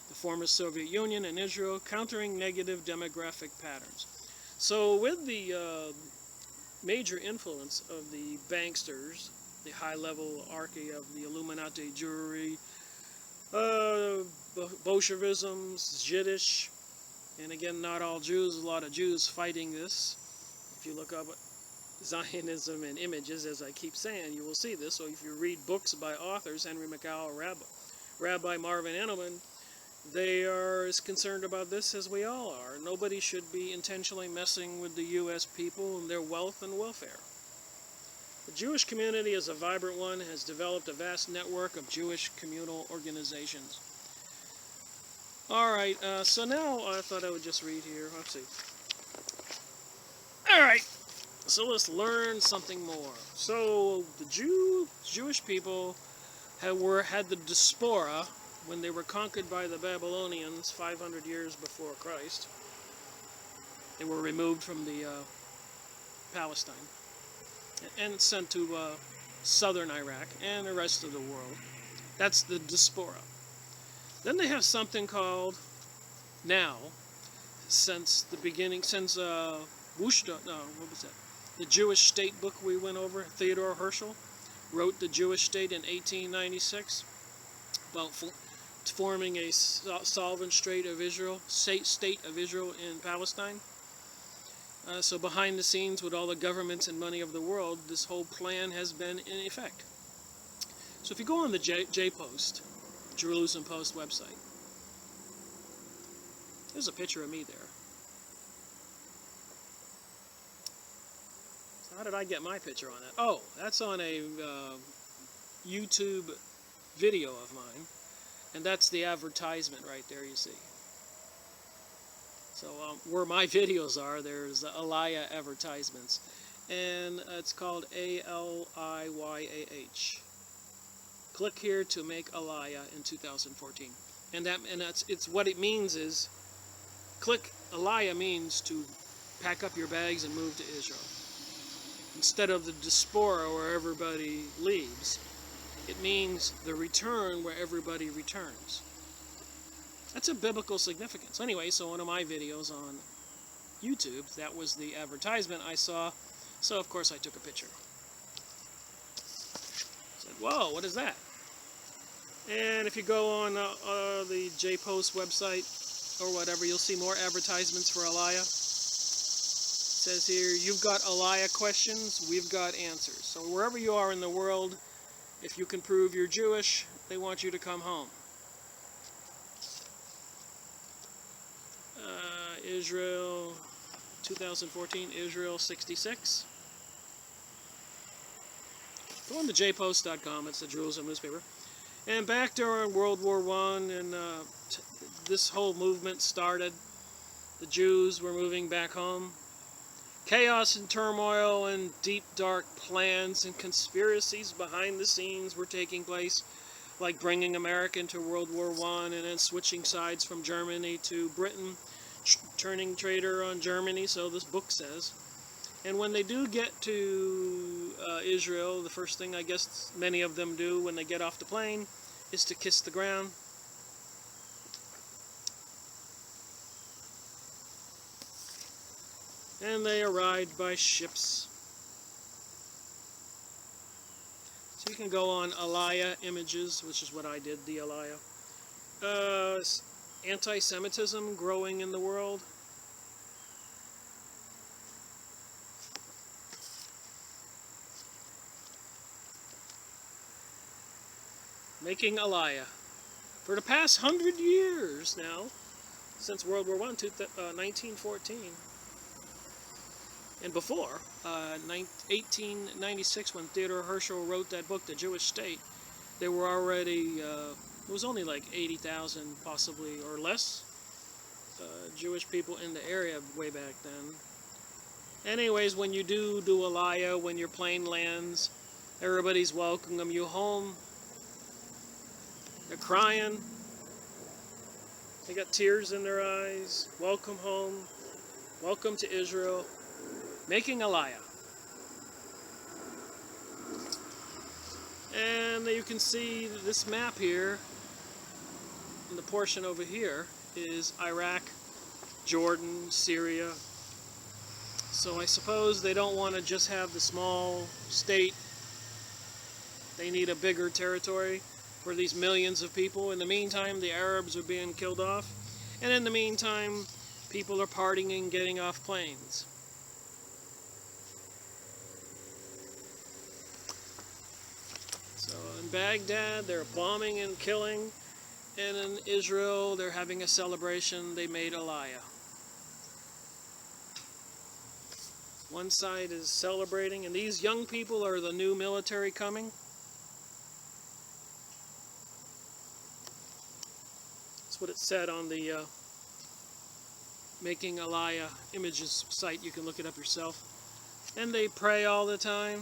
the former Soviet Union, and Israel, countering negative demographic patterns. So with the major influence of the banksters, the high-level archy of the Illuminati Jewry, Bolshevism, Yiddish, and again, not all Jews, a lot of Jews fighting this. If you look up Zionism and images, as I keep saying, you will see this. So if you read books by authors, Henry McCall, Rabbi Marvin Engelman, they are as concerned about this as we all are. Nobody should be intentionally messing with the U.S. people and their wealth and welfare. The Jewish community is a vibrant one, has developed a vast network of Jewish communal organizations. All right, so now I thought I would just read here. Let's see. All right, so let's learn something more. So the Jewish people had the diaspora when they were conquered by the Babylonians 500 years before Christ. They were removed from the Palestine and sent to southern Iraq and the rest of the world. That's the diaspora. Then they have something called, now, since the beginning, since the Jewish State book we went over, Theodore Herzl wrote The Jewish State in 1896 about forming a sovereign state of Israel in Palestine. So behind the scenes with all the governments and money of the world, this whole plan has been in effect. So if you go on the J-Post, Jerusalem Post website, there's a picture of me there. So how did I get my picture on that? Oh, that's on a YouTube video of mine, and that's the advertisement right there you see. So where my videos are, there's Aliyah advertisements, and it's called ALIYAH. Click here to make Aliyah in 2014, and it's what it means is, click Aliyah means to pack up your bags and move to Israel. Instead of the diaspora where everybody leaves, it means the return where everybody returns. That's a biblical significance. Anyway, so one of my videos on YouTube, that was the advertisement I saw. So, of course, I took a picture. Said, whoa, what is that? And if you go on the JPost website or whatever, you'll see more advertisements for Aliyah. It says here, you've got Aliyah questions, we've got answers. So wherever you are in the world, if you can prove you're Jewish, they want you to come home. Israel, 2014, Israel 66. Go on to jpost.com, it's the Jerusalem newspaper. And back during World War I, and this whole movement started, the Jews were moving back home. Chaos and turmoil and deep, dark plans and conspiracies behind the scenes were taking place, like bringing America into World War I and then switching sides from Germany to Britain, turning traitor on Germany, so this book says. And when they do get to Israel, the first thing I guess many of them do when they get off the plane is to kiss the ground. And they arrived by ships. So you can go on Aliyah images, which is what I did, the Aliyah. Anti-Semitism growing in the world. Making Aliyah. For the past 100 years now, since World War I, 1914, and before, 1896, when Theodore Herzl wrote that book, The Jewish State, there were already, it was only like 80,000 possibly, or less, Jewish people in the area way back then. Anyways, when you do Aliyah, when your plane lands, everybody's welcoming you home. They're crying. They got tears in their eyes. Welcome home. Welcome to Israel. Making Aliyah. And you can see this map here. And the portion over here is Iraq, Jordan, Syria. So I suppose they don't want to just have the small state. They need a bigger territory for these millions of people. In the meantime, the Arabs are being killed off. And in the meantime, people are partying and getting off planes. So in Baghdad, they're bombing and killing. And in Israel, they're having a celebration. They made Aliyah. One side is celebrating, and these young people are the new military coming. That's what it said on the Making Aliyah images site. You can look it up yourself. And they pray all the time.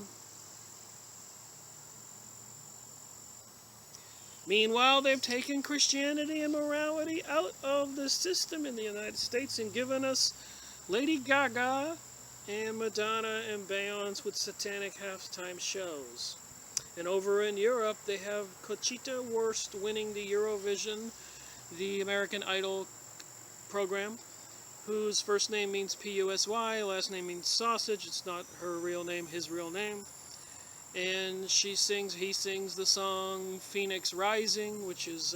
Meanwhile, they've taken Christianity and morality out of the system in the United States and given us Lady Gaga and Madonna and Beyonce with satanic halftime shows. And over in Europe, they have Conchita Wurst winning the Eurovision, the American Idol program, whose first name means P-U-S-Y, last name means sausage. It's not her real name, his real name. And he sings the song Phoenix Rising, which is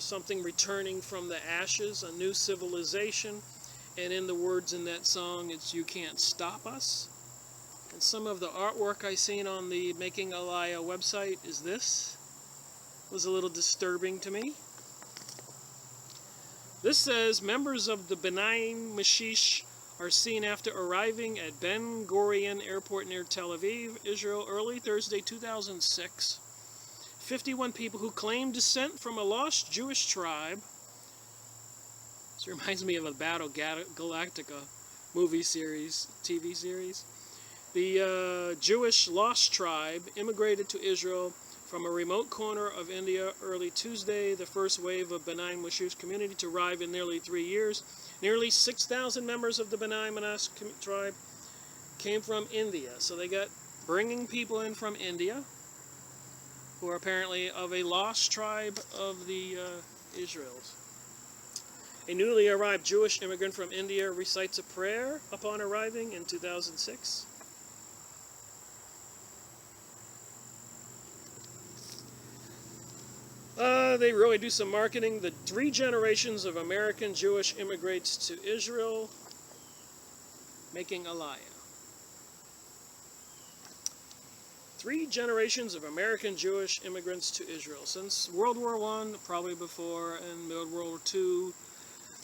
something returning from the ashes, a new civilization. And in the words in that song, it's "You Can't Stop Us." And some of the artwork I seen on the Making Aliyah website is this. It was a little disturbing to me. This says, members of the B'nai Mashiach are seen after arriving at Ben Gurion Airport near Tel Aviv, Israel, early Thursday, 2006. 51 people who claim descent from a lost Jewish tribe. This reminds me of a Battle Galactica movie series, TV series. The Jewish lost tribe immigrated to Israel from a remote corner of India early Tuesday, the first wave of B'nai Mashiach community to arrive in nearly 3 years. Nearly 6,000 members of the B'nai Mashiach tribe came from India. So they got bringing people in from India, who are apparently of a lost tribe of the Israels. A newly arrived Jewish immigrant from India recites a prayer upon arriving in 2006. They really do some marketing. The 3 generations of American Jewish immigrants to Israel making Aliyah. 3 generations of American Jewish immigrants to Israel since World War I, probably before, and World War II.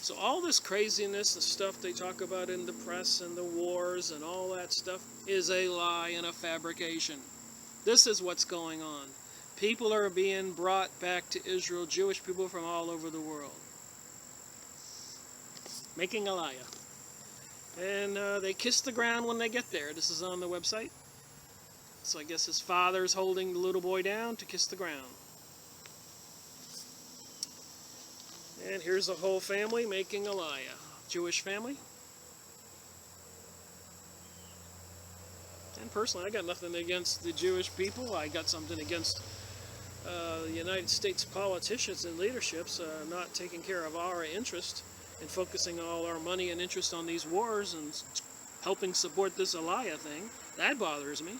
So all this craziness, the stuff they talk about in the press and the wars and all that stuff is a lie and a fabrication. This is what's going on. People are being brought back to Israel, Jewish people from all over the world, making Aliyah. And they kiss the ground when they get there. This is on the website. So I guess his father's holding the little boy down to kiss the ground. And here's a whole family making Aliyah. Jewish family. And personally, I got nothing against the Jewish people. I got something against the United States politicians and leaderships not taking care of our interest and focusing all our money and interest on these wars and helping support this Aliyah thing. That bothers me.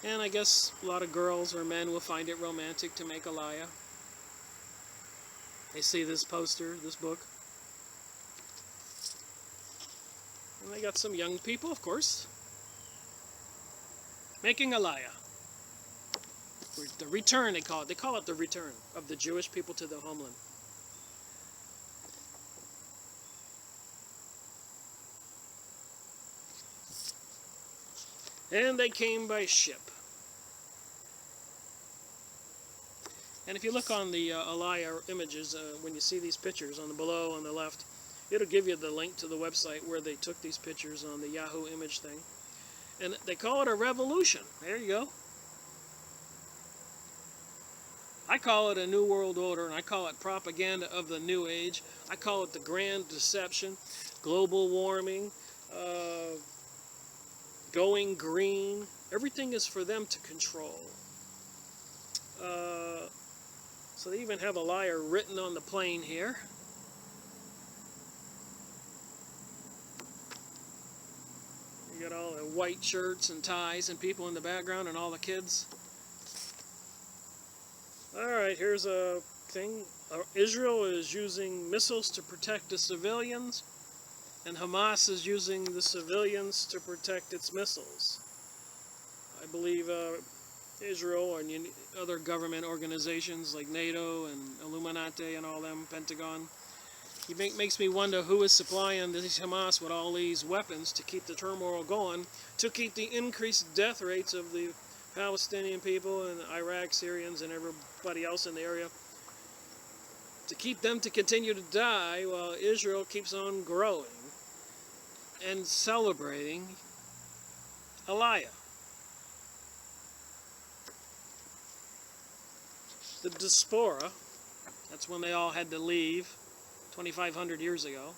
And I guess a lot of girls or men will find it romantic to make Aliyah. They see this poster, this book. And they got some young people, of course, making Aliyah. The return, they call it. They call it the return of the Jewish people to the homeland. And they came by ship. And if you look on the Aliyah images, when you see these pictures on the below on the left, it'll give you the link to the website where they took these pictures on the Yahoo image thing. And they call it a revolution. There you go. I call it a new world order, and I call it propaganda of the new age. I call it the grand deception, global warming, going green. Everything is for them to control. So they even have Aliyah written on the plane here. You got all the white shirts and ties and people in the background and all the kids. Alright, here's a thing. Israel is using missiles to protect the civilians, and Hamas is using the civilians to protect its missiles. I believe Israel and other government organizations like NATO and Illuminati and all them, Pentagon, it makes me wonder who is supplying this Hamas with all these weapons to keep the turmoil going, to keep the increased death rates of the Palestinian people and Iraq, Syrians, and everybody else in the area, to keep them to continue to die while Israel keeps on growing and celebrating Aliyah. The diaspora, that's when they all had to leave 2,500 years ago.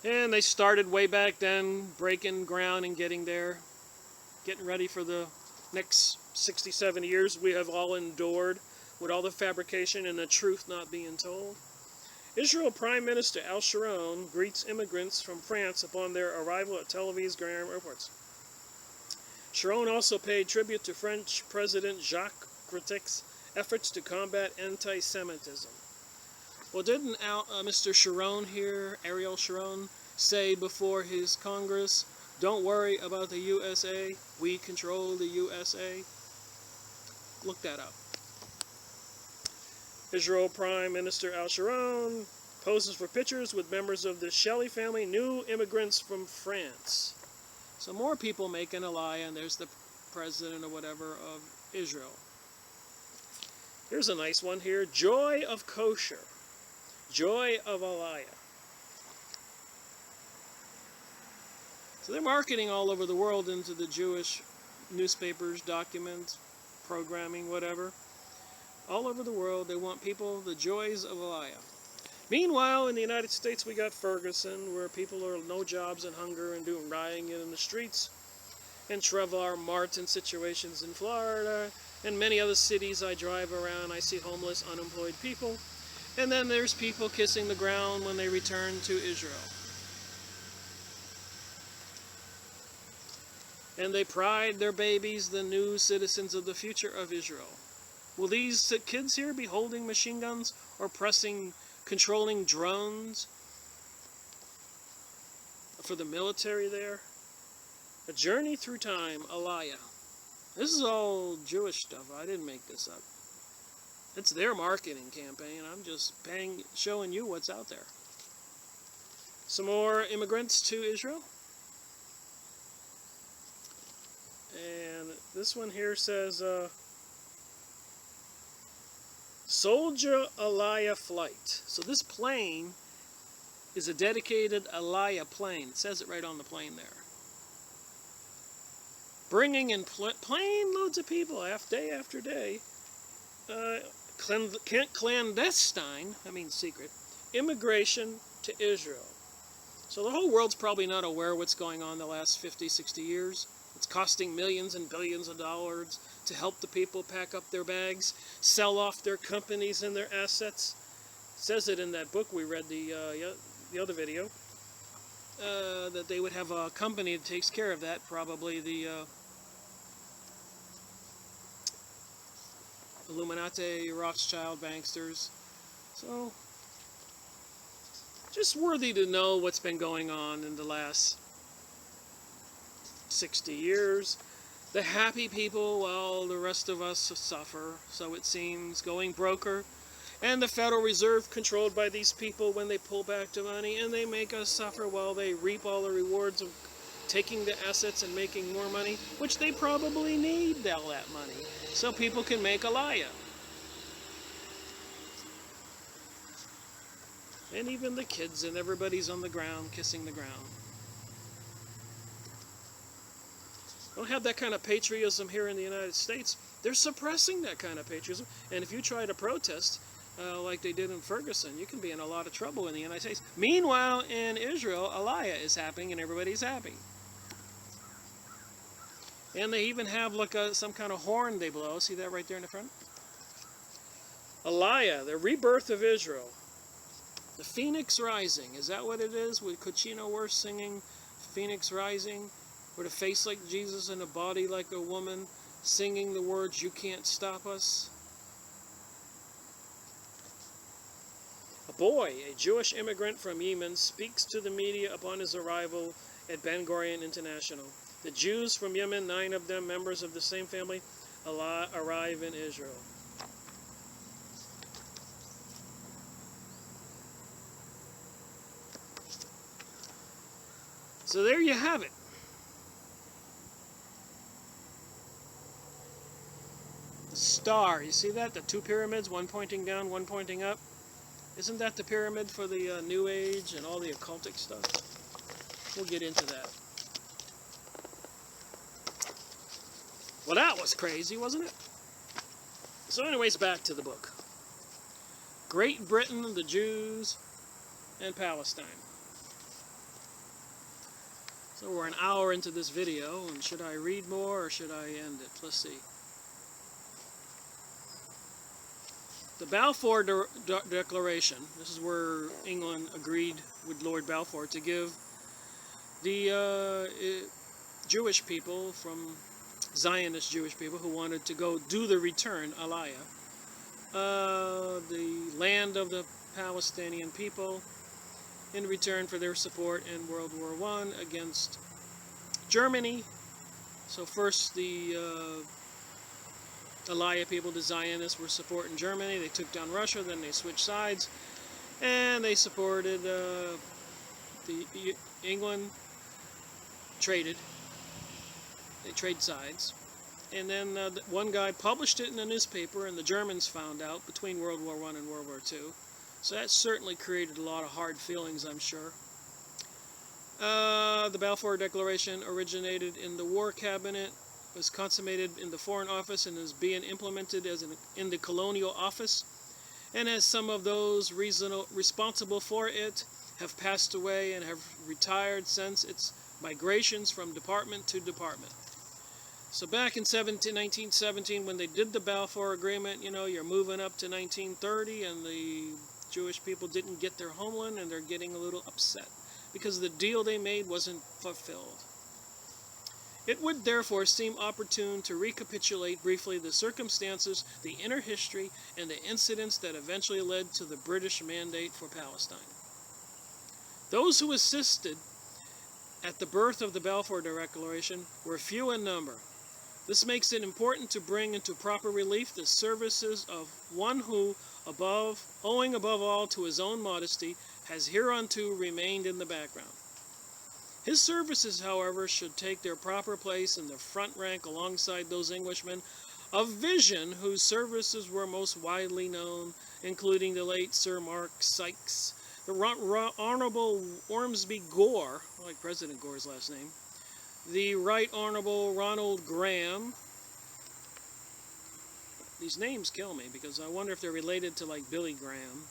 And they started way back then, breaking ground and getting there, getting ready for the next 60, 70 years we have all endured with all the fabrication and the truth not being told. Israel Prime Minister Al Sharon greets immigrants from France upon their arrival at Tel Aviv's Grand airports. Sharon also paid tribute to French President Jacques Chirac's efforts to combat anti-Semitism. Well, didn't Mr. Sharon here, Ariel Sharon, say before his Congress, don't worry about the USA, we control the USA? Look that up. Israel Prime Minister Al Sharon poses for pictures with members of the Shelley family, new immigrants from France. So more people making Aliyah, and there's the president or whatever of Israel. Here's a nice one here, Joy of Kosher. Joy of Aliyah. So they're marketing all over the world into the Jewish newspapers, documents, programming, whatever. All over the world, they want people, the joys of Aliyah. Meanwhile, in the United States, we got Ferguson, where people are no jobs and hunger and doing rioting in the streets, and Trevor Martin situations in Florida, and many other cities I drive around. I see homeless, unemployed people, and then there's people kissing the ground when they return to Israel. And they pride their babies, the new citizens of the future of Israel. Will these kids here be holding machine guns or controlling drones for the military there? A Journey Through Time, Aliyah. This is all Jewish stuff. I didn't make this up. It's their marketing campaign. I'm just showing you what's out there. Some more immigrants to Israel. And this one here says, Soldier Aliyah flight. So this plane is a dedicated Aliyah plane. It says it right on the plane there. Bringing in plane loads of people day after day. Clandestine, I mean secret, immigration to Israel. So the whole world's probably not aware of what's going on the last 50, 60 years. It's costing millions and billions of dollars to help the people pack up their bags, sell off their companies and their assets. It says it in that book we read, the other video, that they would have a company that takes care of that, probably the Illuminati, Rothschild banksters. So, just worthy to know what's been going on in the last 60 years. The happy people, while the rest of us suffer, so it seems, going broker. And the Federal Reserve controlled by these people when they pull back the money, and they make us suffer while they reap all the rewards of taking the assets and making more money, which they probably need all that money, so people can make Aliyah. And even the kids and everybody's on the ground, kissing the ground. Don't have that kind of patriotism here in the United States. They're suppressing that kind of patriotism. And if you try to protest, like they did in Ferguson, you can be in a lot of trouble in the United States. Meanwhile, in Israel, Aliyah is happening and everybody's happy. And they even have like some kind of horn they blow. See that right there in the front? Aliyah, the rebirth of Israel. The Phoenix Rising. Is that what it is? With Cochino Worth singing Phoenix Rising? With a face like Jesus and a body like a woman, singing the words, "You can't stop us." A boy, a Jewish immigrant from Yemen, speaks to the media upon his arrival at Ben Gurion International. The Jews from Yemen, 9 of them members of the same family, arrive in Israel. So there you have it. The star, you see that? The 2 pyramids, one pointing down, one pointing up. Isn't that the pyramid for the New Age and all the occultic stuff? We'll get into that. Well, that was crazy, wasn't it? So anyways, back to the book. Great Britain, the Jews, and Palestine. So we're an hour into this video, and should I read more or should I end it? Let's see. The Balfour Declaration, this is where England agreed with Lord Balfour to give the Jewish people, from Zionist Jewish people who wanted to go do the return, Aliyah, the land of the Palestinian people, in return for their support in World War I against Germany. So first the Aliyah people, the Zionists, were supporting Germany. They took down Russia, then they switched sides, and they supported England traded. They trade sides. And then one guy published it in the newspaper, and the Germans found out between World War I and World War II. So that certainly created a lot of hard feelings, I'm sure. The Balfour Declaration originated in the War Cabinet, was consummated in the Foreign Office, and is being implemented in the Colonial Office. and as some of those responsible for it have passed away and have retired since its migrations from department to department. So back in 1917, when they did the Balfour Agreement, you know, you're moving up to 1930, and the Jewish people didn't get their homeland, and they're getting a little upset because the deal they made wasn't fulfilled. It would therefore seem opportune to recapitulate briefly the circumstances, the inner history, and the incidents that eventually led to the British mandate for Palestine. Those who assisted at the birth of the Balfour Declaration were few in number. This makes it important to bring into proper relief the services of one who, owing above all to his own modesty, has hereunto remained in the background. His services, however, should take their proper place in the front rank alongside those Englishmen of vision whose services were most widely known, including the late Sir Mark Sykes, the Honorable Ormsby Gore, I like President Gore's last name, the Right Honorable Ronald Graham. These names kill me because I wonder if they're related to like Billy Graham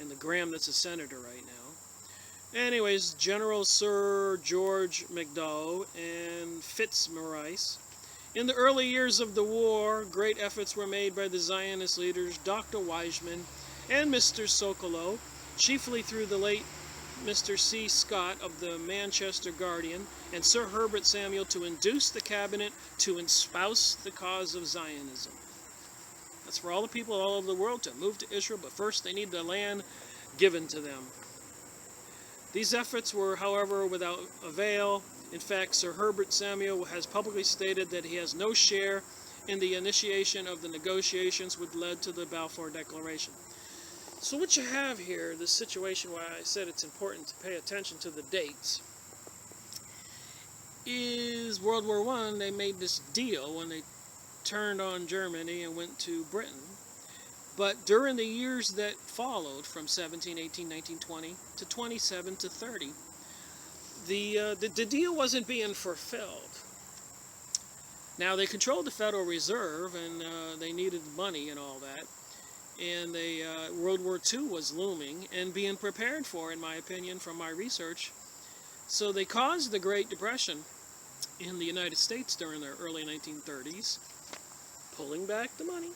and the Graham that's a senator right now. Anyways, General Sir George McDowell and Fitzmaurice. In the early years of the war, great efforts were made by the Zionist leaders Dr. Wiseman and Mr. Sokolow, chiefly through the late Mr. C. Scott of the Manchester Guardian and Sir Herbert Samuel to induce the cabinet to espouse the cause of Zionism. That's for all the people all over the world to move to Israel, but first they need the land given to them. These efforts were, however, without avail. In fact, Sir Herbert Samuel has publicly stated that he has no share in the initiation of the negotiations which led to the Balfour Declaration. So what you have here, this situation where I said it's important to pay attention to the dates, is World War I. They made this deal when they turned on Germany and went to Britain. But during the years that followed, from 17, 18, 19, 20 to 27 to 30, the deal wasn't being fulfilled. Now, they controlled the Federal Reserve, and they needed money and all that. And World War II was looming and being prepared for, in my opinion, from my research. So they caused the Great Depression in the United States during the early 1930s, pulling back the money.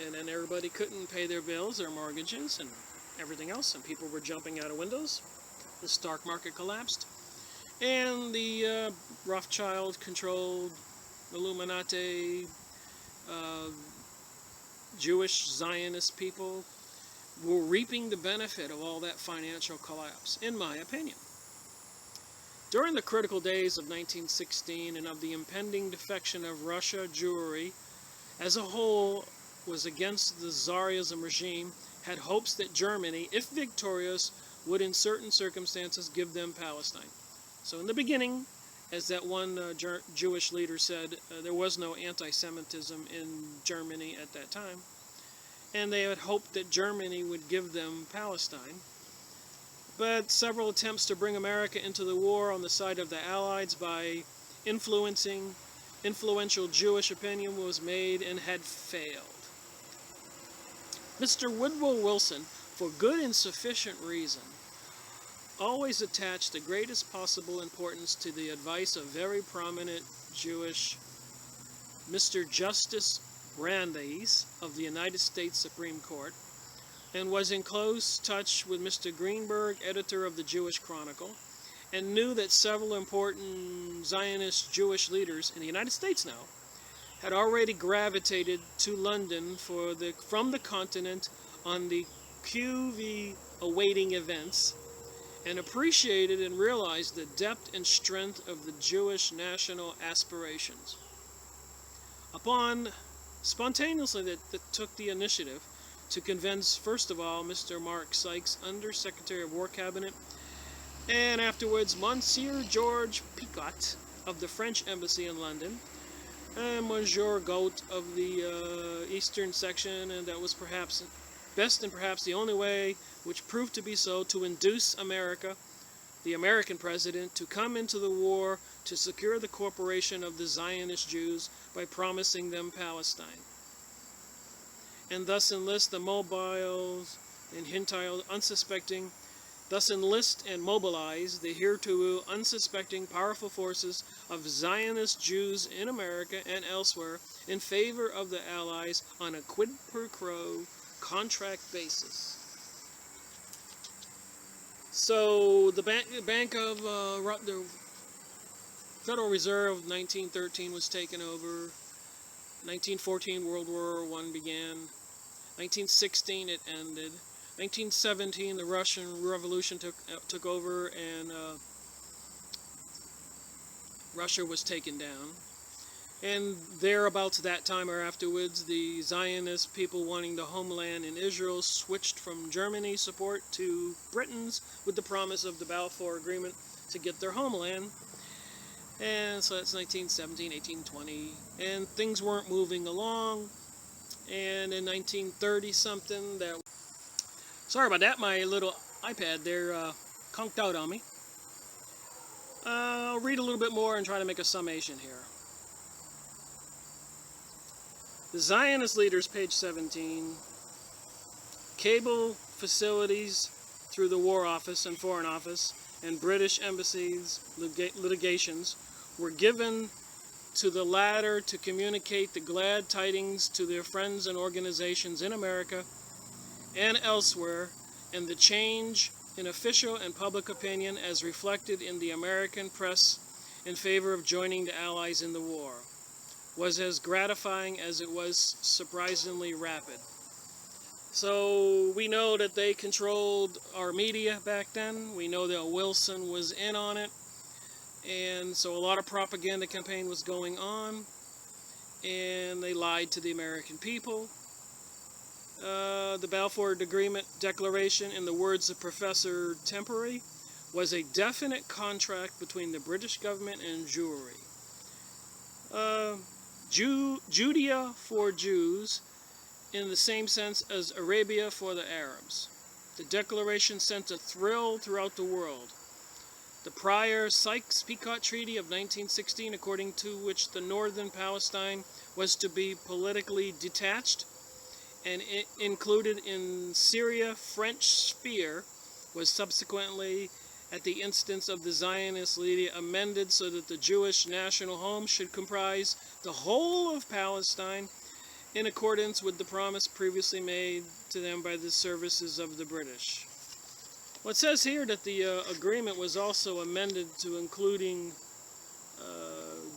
And then everybody couldn't pay their bills, their mortgages, and everything else, and people were jumping out of windows. The stock market collapsed. And the Rothschild-controlled Illuminati, Jewish Zionist people were reaping the benefit of all that financial collapse, in my opinion. During the critical days of 1916 and of the impending defection of Russia, Jewry as a whole was against the Tsarism regime, had hopes that Germany, if victorious, would in certain circumstances give them Palestine. So in the beginning, as that one Jewish leader said, there was no anti-Semitism in Germany at that time, and they had hoped that Germany would give them Palestine. But several attempts to bring America into the war on the side of the Allies by influential Jewish opinion was made and had failed. Mr. Woodrow Wilson, for good and sufficient reason, always attached the greatest possible importance to the advice of very prominent Jewish Mr. Justice Brandeis of the United States Supreme Court, and was in close touch with Mr. Greenberg, editor of the Jewish Chronicle, and knew that several important Zionist Jewish leaders in the United States now had already gravitated to London from the continent on the QV awaiting events, and appreciated and realized the depth and strength of the Jewish national aspirations. Spontaneously that took the initiative to convince, first of all, Mr. Mark Sykes, Under Secretary of War Cabinet, and afterwards Monsieur George Picot of the French Embassy in London, and Monsieur Goat of the Eastern Section, and that was perhaps best and perhaps the only way, which proved to be so, to induce America, the American president, to come into the war to secure the corporation of the Zionist Jews by promising them Palestine. and thus enlist the mobiles and hentile unsuspecting, thus enlist and mobilize the hereto unsuspecting powerful forces of Zionist Jews in America and elsewhere in favor of the Allies on a quid pro quo contract basis. So the Bank of the Federal Reserve 1913 was taken over. 1914 World War I began. 1916 it ended. 1917 the Russian Revolution took over, and Russia was taken down. And thereabouts that time or afterwards, the Zionist people wanting the homeland in Israel switched from Germany's support to Britain's with the promise of the Balfour Agreement to get their homeland. And so that's 1917, 1820, and things weren't moving along. And in 1930 something, sorry about that, my little iPad there conked out on me. I'll read a little bit more and try to make a summation here. The Zionist leaders, page 17, cable facilities through the War Office and Foreign Office and British embassies litigations were given to the latter to communicate the glad tidings to their friends and organizations in America and elsewhere, and the change in official and public opinion as reflected in the American press in favor of joining the Allies in the war was as gratifying as it was surprisingly rapid. So we know that they controlled our media back then. We know that Wilson was in on it. And so a lot of propaganda campaign was going on. And they lied to the American people. The Balfour Agreement Declaration, in the words of Professor Tempery, was a definite contract between the British government and Jewry. Judea for Jews, in the same sense as Arabia for the Arabs. The declaration sent a thrill throughout the world. The prior Sykes-Picot Treaty of 1916, according to which the northern Palestine was to be politically detached and included in Syria French sphere, was subsequently, at the instance of the Zionist leader, amended so that the Jewish national home should comprise the whole of Palestine, in accordance with the promise previously made to them by the services of the British. Well, it says here that the agreement was also amended to including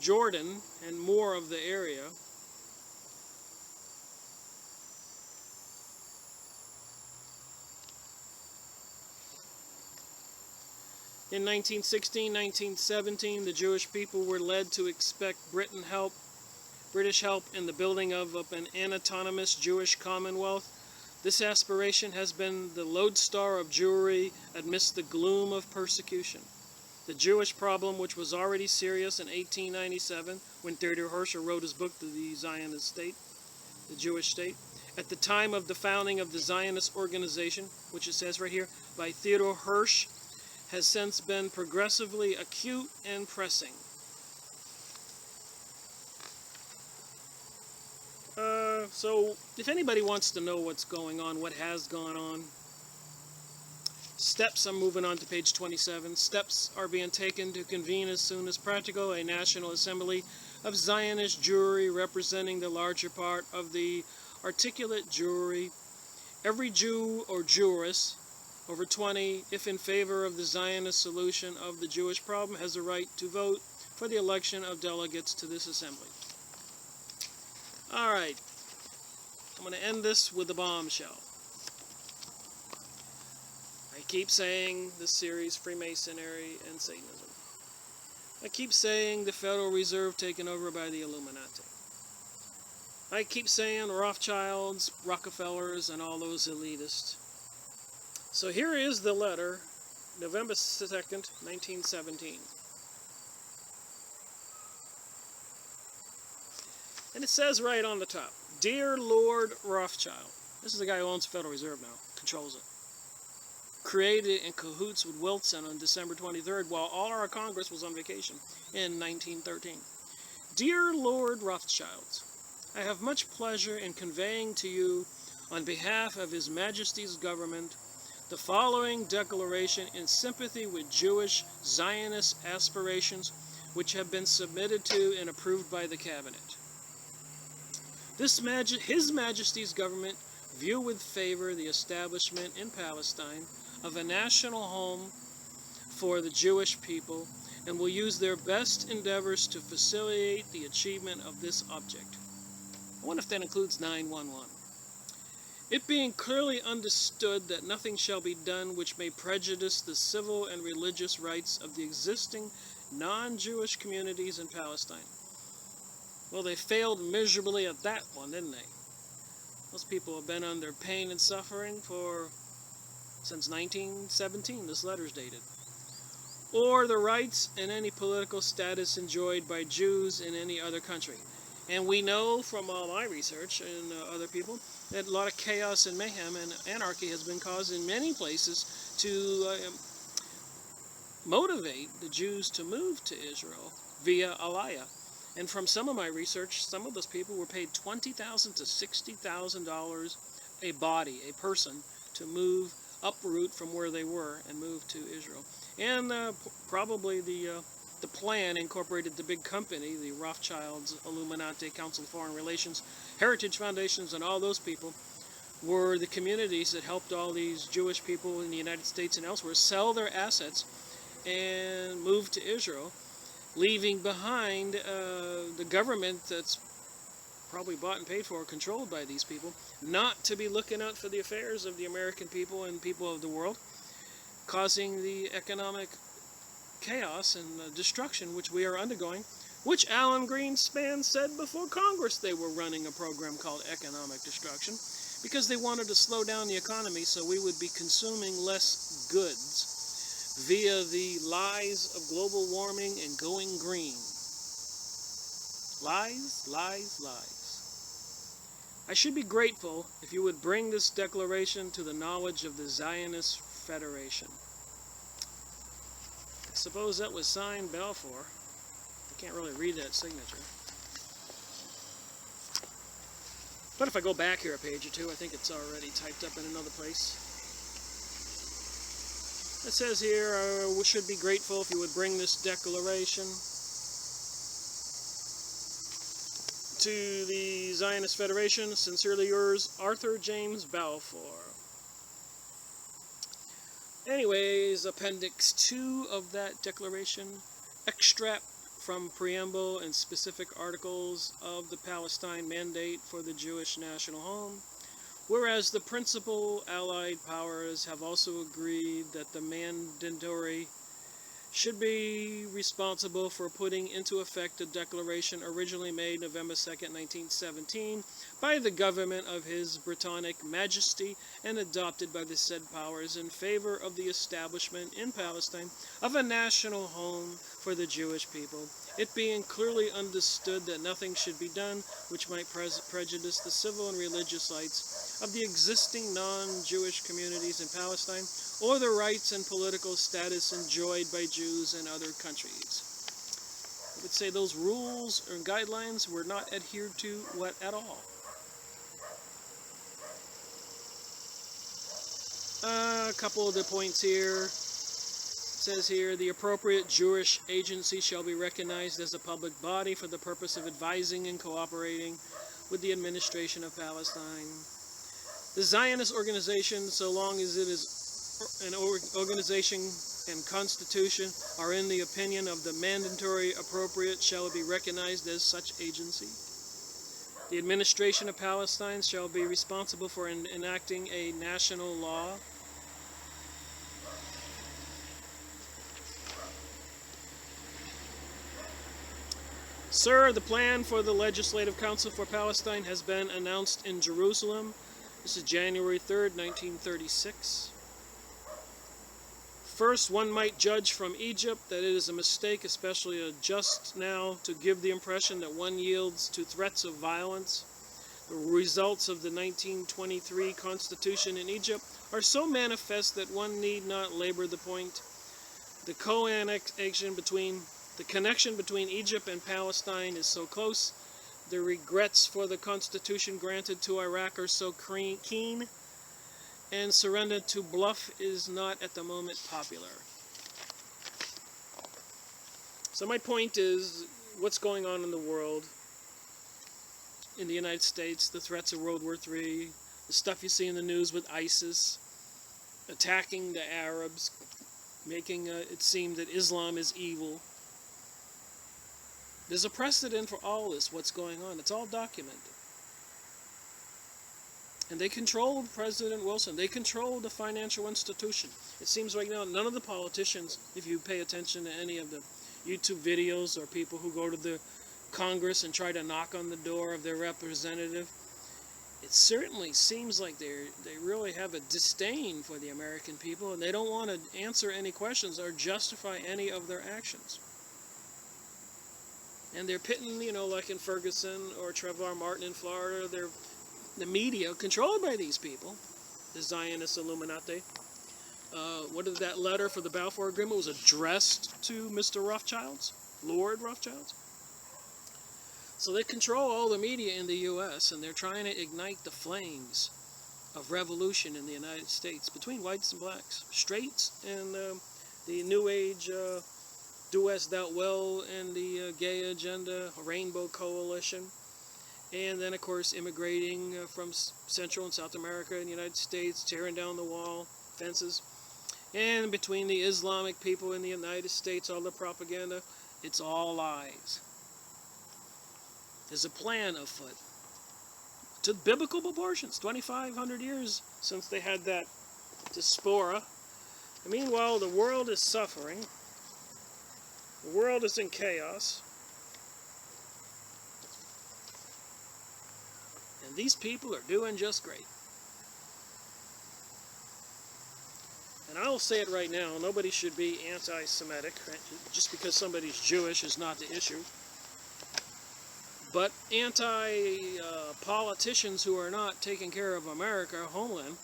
Jordan and more of the area. In 1916, 1917, the Jewish people were led to expect British help in the building of an autonomous Jewish commonwealth. This aspiration has been the lodestar of Jewry amidst the gloom of persecution. The Jewish problem, which was already serious in 1897, when Theodor Herzl wrote his book, The Zionist State, the Jewish State, at the time of the founding of the Zionist organization, which it says right here, by Theodor Herzl, has since been progressively acute and pressing. So, if anybody wants to know what's going on, what has gone on, steps, I'm moving on to page 27. Steps are being taken to convene as soon as practical a National Assembly of Zionist Jewry representing the larger part of the articulate Jewry. Every Jew or Jewess over 20, if in favor of the Zionist solution of the Jewish problem, has a right to vote for the election of delegates to this assembly. All right. I'm going to end this with a bombshell. I keep saying this series, Freemasonry and Satanism. I keep saying the Federal Reserve taken over by the Illuminati. I keep saying Rothschilds, Rockefellers, and all those elitists. So here is the letter, November 2nd, 1917. And it says right on the top, Dear Lord Rothschild, this is the guy who owns the Federal Reserve now, controls it, created in cahoots with Wilson on December 23rd while all our Congress was on vacation in 1913. Dear Lord Rothschild, I have much pleasure in conveying to you on behalf of His Majesty's government, the following declaration in sympathy with Jewish Zionist aspirations which have been submitted to and approved by the Cabinet. His Majesty's government view with favor the establishment in Palestine of a national home for the Jewish people and will use their best endeavors to facilitate the achievement of this object. I wonder if that includes 911. It being clearly understood that nothing shall be done which may prejudice the civil and religious rights of the existing non-Jewish communities in Palestine. Well, they failed miserably at that one, didn't they? Those people have been under pain and suffering since 1917, this letter's dated. Or the rights and any political status enjoyed by Jews in any other country. And we know from all my research and other people that a lot of chaos and mayhem and anarchy has been caused in many places to motivate the Jews to move to Israel via Aliyah. And from some of my research, some of those people were paid $20,000 to $60,000 a body, a person, to move, uproot from where they were and move to Israel. And probably the plan incorporated the big company, the Rothschilds, Illuminati, Council of Foreign Relations, Heritage Foundations, and all those people were the communities that helped all these Jewish people in the United States and elsewhere sell their assets and move to Israel, leaving behind the government that's probably bought and paid for, controlled by these people, not to be looking out for the affairs of the American people and people of the world, causing the economic chaos and destruction which we are undergoing, which Alan Greenspan said before Congress they were running a program called economic destruction, because they wanted to slow down the economy so we would be consuming less goods via the lies of global warming and going green. Lies, lies, lies. I should be grateful if you would bring this declaration to the knowledge of the Zionist Federation. I suppose that was signed Balfour. I can't really read that signature. But if I go back here a page or two, I think it's already typed up in another place. It says here, we should be grateful if you would bring this declaration to the Zionist Federation. Sincerely yours, Arthur James Balfour. Anyways, Appendix 2 of that declaration, extract from preamble and specific articles of the Palestine Mandate for the Jewish National Home. Whereas the principal Allied powers have also agreed that the mandatory should be responsible for putting into effect a declaration originally made November 2nd, 1917 by the government of His Britannic Majesty and adopted by the said powers in favor of the establishment in Palestine of a national home for the Jewish people, it being clearly understood that nothing should be done which might prejudice the civil and religious rights of the existing non-Jewish communities in Palestine or the rights and political status enjoyed by Jews in other countries. I would say those rules or guidelines were not adhered to at all. A couple of the points here. It says here, the appropriate Jewish agency shall be recognized as a public body for the purpose of advising and cooperating with the administration of Palestine. The Zionist organization, so long as it is an organization and constitution, are in the opinion of the mandatory appropriate, shall be recognized as such agency. The administration of Palestine shall be responsible for enacting a national law. Sir, the plan for the Legislative Council for Palestine has been announced in Jerusalem. This is January 3rd, 1936. First, one might judge from Egypt that it is a mistake, especially just now, to give the impression that one yields to threats of violence. The results of the 1923 Constitution in Egypt are so manifest that one need not labor the point. The connection between Egypt and Palestine is so close The regrets for the Constitution granted to Iraq are so keen, and surrender to bluff is not at the moment popular. So my point is, what's going on in the world, in the United States, the threats of World War III, the stuff you see in the news with ISIS, attacking the Arabs, making it seem that Islam is evil. There's a precedent for all this, what's going on. It's all documented. And they controlled President Wilson. They controlled the financial institution. It seems right now none of the politicians, if you pay attention to any of the YouTube videos or people who go to the Congress and try to knock on the door of their representative, it certainly seems like they really have a disdain for the American people, and they don't want to answer any questions or justify any of their actions. And they're pitting, like in Ferguson or Trayvon Martin in Florida, the media controlled by these people, the Zionist Illuminati. What is that letter for the Balfour Agreement was addressed to Mr. Rothschilds, Lord Rothschilds. So they control all the media in the U.S., and they're trying to ignite the flames of revolution in the United States between whites and blacks, straights and the New Age Do As Thou Well and the gay agenda, Rainbow Coalition, and then of course immigrating from Central and South America and the United States, tearing down the wall, fences, and between the Islamic people in the United States, all the propaganda, it's all lies. There's a plan afoot to biblical proportions, 2,500 years since they had that diaspora. And meanwhile, the world is suffering. The world is in chaos. And these people are doing just great. And I'll say it right now, nobody should be anti-Semitic. Just because somebody's Jewish is not the issue. But anti-politicians who are not taking care of America, homeland,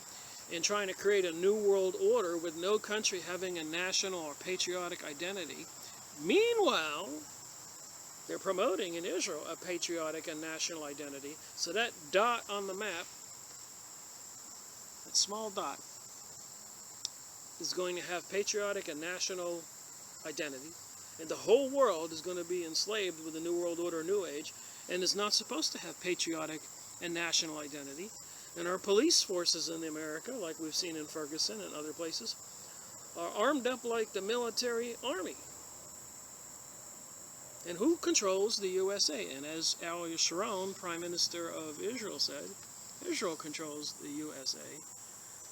and trying to create a new world order with no country having a national or patriotic identity. Meanwhile, they're promoting in Israel a patriotic and national identity. So that dot on the map, that small dot, is going to have patriotic and national identity. And the whole world is going to be enslaved with the New World Order, New Age, and is not supposed to have patriotic and national identity. And our police forces in America, like we've seen in Ferguson and other places, are armed up like the military army. And who controls the USA? And as Ariel Sharon, Prime Minister of Israel, said, Israel controls the USA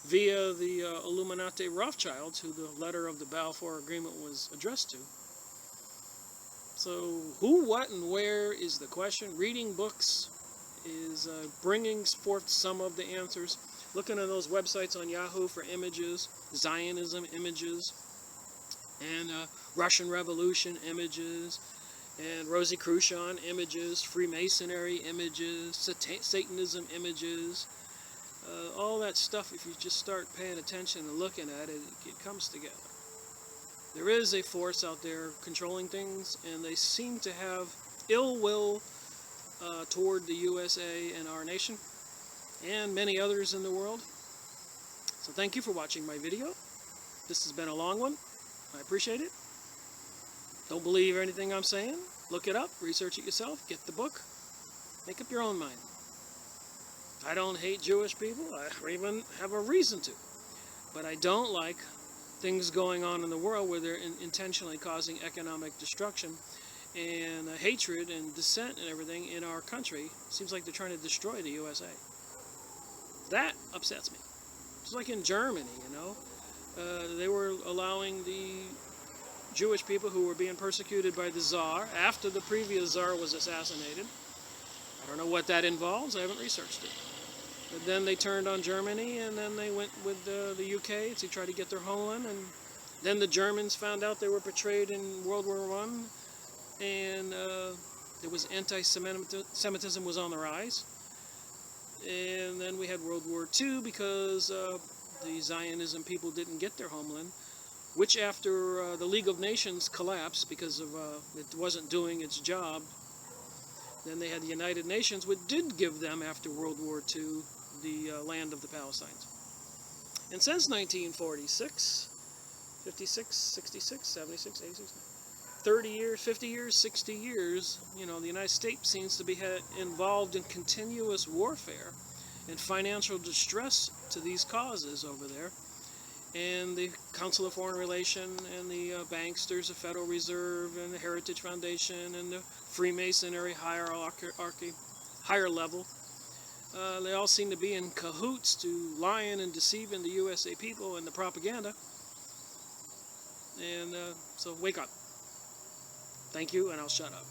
via the Illuminati Rothschilds, who the letter of the Balfour Agreement was addressed to. So who, what, and where is the question. Reading books is bringing forth some of the answers. Looking at those websites on Yahoo for images, Zionism images, and Russian Revolution images, and Rosie Cruchon images, Freemasonry images, Satanism images, all that stuff. If you just start paying attention and looking at it, it comes together. There is a force out there controlling things, and they seem to have ill will toward the USA and our nation, and many others in the world. So thank you for watching my video. This has been a long one. I appreciate it. Don't believe anything I'm saying. Look it up, research it yourself, get the book, make up your own mind. I don't hate Jewish people, I don't even have a reason to. But I don't like things going on in the world where they're intentionally causing economic destruction and hatred and dissent and everything in our country. Seems like they're trying to destroy the USA. That upsets me. Just like in Germany, they were allowing the Jewish people who were being persecuted by the Tsar after the previous Tsar was assassinated. I don't know what that involves. I haven't researched it. But then they turned on Germany, and then they went with the UK to try to get their homeland. And then the Germans found out they were betrayed in World War I, and there was anti-Semitism was on the rise. And then we had World War II because the Zionism people didn't get their homeland, which after the League of Nations collapsed because of it wasn't doing its job Then they had the United Nations, which did give them, after World War II, the land of the Palestinians. And since 1946, 56, 66, 76, 86, 30 years, 50 years, 60 years, you know, the United States seems to be involved in continuous warfare and financial distress to these causes over there. And the Council of Foreign Relations and the banks, there's the Federal Reserve and the Heritage Foundation and the Freemasonry higher level. They all seem to be in cahoots to lying and deceiving the USA people and the propaganda. And so wake up. Thank you, and I'll shut up.